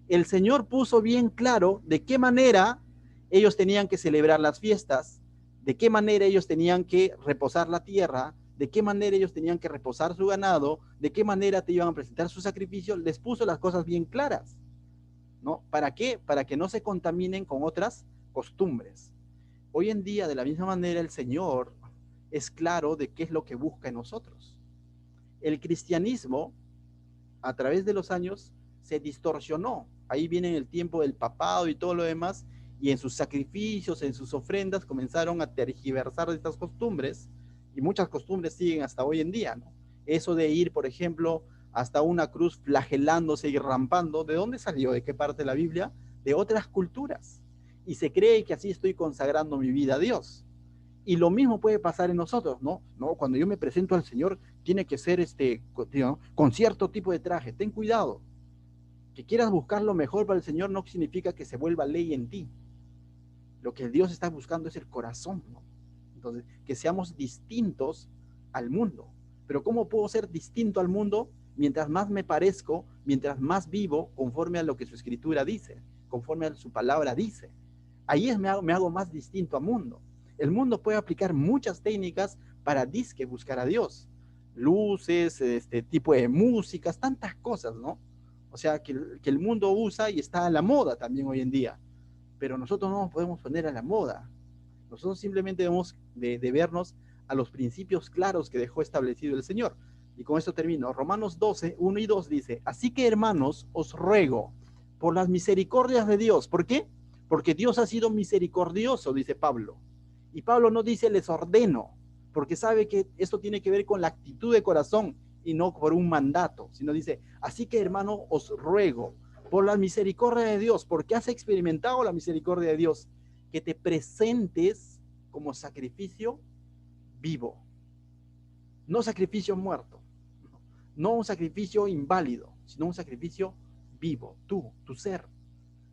El Señor puso bien claro de qué manera ellos tenían que celebrar las fiestas, de qué manera ellos tenían que reposar la tierra, de qué manera ellos tenían que reposar su ganado, de qué manera te iban a presentar su sacrificio. Les puso las cosas bien claras, ¿no? ¿Para qué? Para que no se contaminen con otras costumbres. Hoy en día, de la misma manera, el Señor es claro de qué es lo que busca en nosotros. El cristianismo, a través de los años, se distorsionó. Ahí viene el tiempo del papado y todo lo demás, y en sus sacrificios, en sus ofrendas, comenzaron a tergiversar estas costumbres, y muchas costumbres siguen hasta hoy en día, ¿no? Eso de ir, por ejemplo, hasta una cruz flagelándose y rampando, ¿de dónde salió? ¿De qué parte de la Biblia? De otras culturas. Y se cree que así estoy consagrando mi vida a Dios. Y lo mismo puede pasar en nosotros, ¿no? ¿No? Cuando yo me presento al Señor, tiene que ser ¿no? Con cierto tipo de traje. Ten cuidado. Que quieras buscar lo mejor para el Señor no significa que se vuelva ley en ti. Lo que Dios está buscando es el corazón, ¿no? Entonces, que seamos distintos al mundo. Pero ¿cómo puedo ser distinto al mundo? Mientras más me parezco, mientras más vivo conforme a lo que su escritura dice, conforme a su palabra dice. Ahí me hago más distinto al mundo. El mundo puede aplicar muchas técnicas para disque buscar a Dios. Luces, este tipo de músicas, tantas cosas, ¿no? O sea, que el mundo usa y está a la moda también hoy en día. Pero nosotros no nos podemos poner a la moda. Nosotros simplemente debemos de vernos a los principios claros que dejó establecido el Señor. Y con esto termino. Romanos 12, 1 y 2 dice, así que hermanos, os ruego por las misericordias de Dios. ¿Por qué? Porque Dios ha sido misericordioso, dice Pablo. Y Pablo no dice les ordeno, porque sabe que esto tiene que ver con la actitud de corazón y no por un mandato, sino dice, así que hermano, os ruego por la misericordia de Dios, porque has experimentado la misericordia de Dios, que te presentes como sacrificio vivo, no sacrificio muerto, no un sacrificio inválido, sino un sacrificio vivo, tú, tu ser,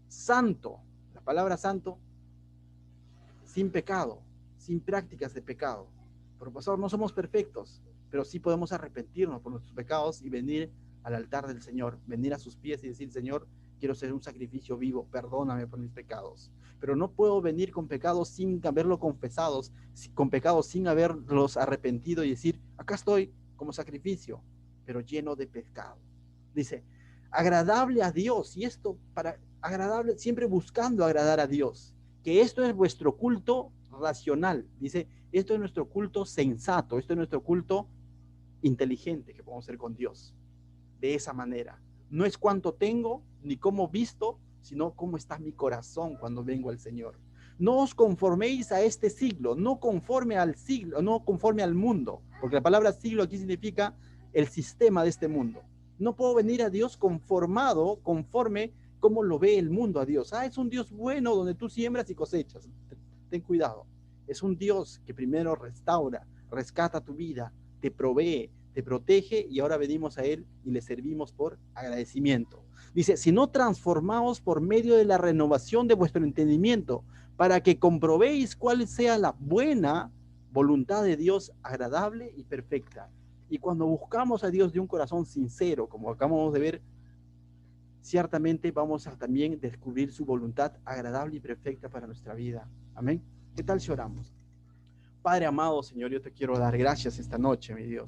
santo, la palabra santo, sin pecado, sin prácticas de pecado. Pero pastor, no somos perfectos, pero sí podemos arrepentirnos por nuestros pecados y venir al altar del Señor, venir a sus pies y decir, Señor, quiero ser un sacrificio vivo, perdóname por mis pecados. Pero no puedo venir con pecados sin haberlo confesados, con pecados sin haberlos arrepentido y decir, acá estoy como sacrificio, pero lleno de pecado. Dice, agradable a Dios, y esto para agradable, siempre buscando agradar a Dios, que esto es vuestro culto racional, dice, esto es nuestro culto sensato, esto es nuestro culto inteligente que podemos hacer con Dios, de esa manera. No es cuánto tengo, ni cómo visto, sino cómo está mi corazón cuando vengo al Señor. No os conforméis a este siglo, no conforme al siglo, no conforme al mundo, porque la palabra siglo aquí significa el sistema de este mundo. No puedo venir a Dios conformado, conforme como lo ve el mundo a Dios. Es un Dios bueno donde tú siembras y cosechas. Ten cuidado. Es un Dios que primero restaura, rescata tu vida, te provee, te protege, y ahora venimos a Él y le servimos por agradecimiento. Dice, si no transformaos por medio de la renovación de vuestro entendimiento, para que comprobéis cuál sea la buena voluntad de Dios, agradable y perfecta. Y cuando buscamos a Dios de un corazón sincero, como acabamos de ver, ciertamente vamos a también descubrir su voluntad agradable y perfecta para nuestra vida. Amén. ¿Qué tal si oramos? Padre amado, Señor, yo te quiero dar gracias esta noche, mi Dios.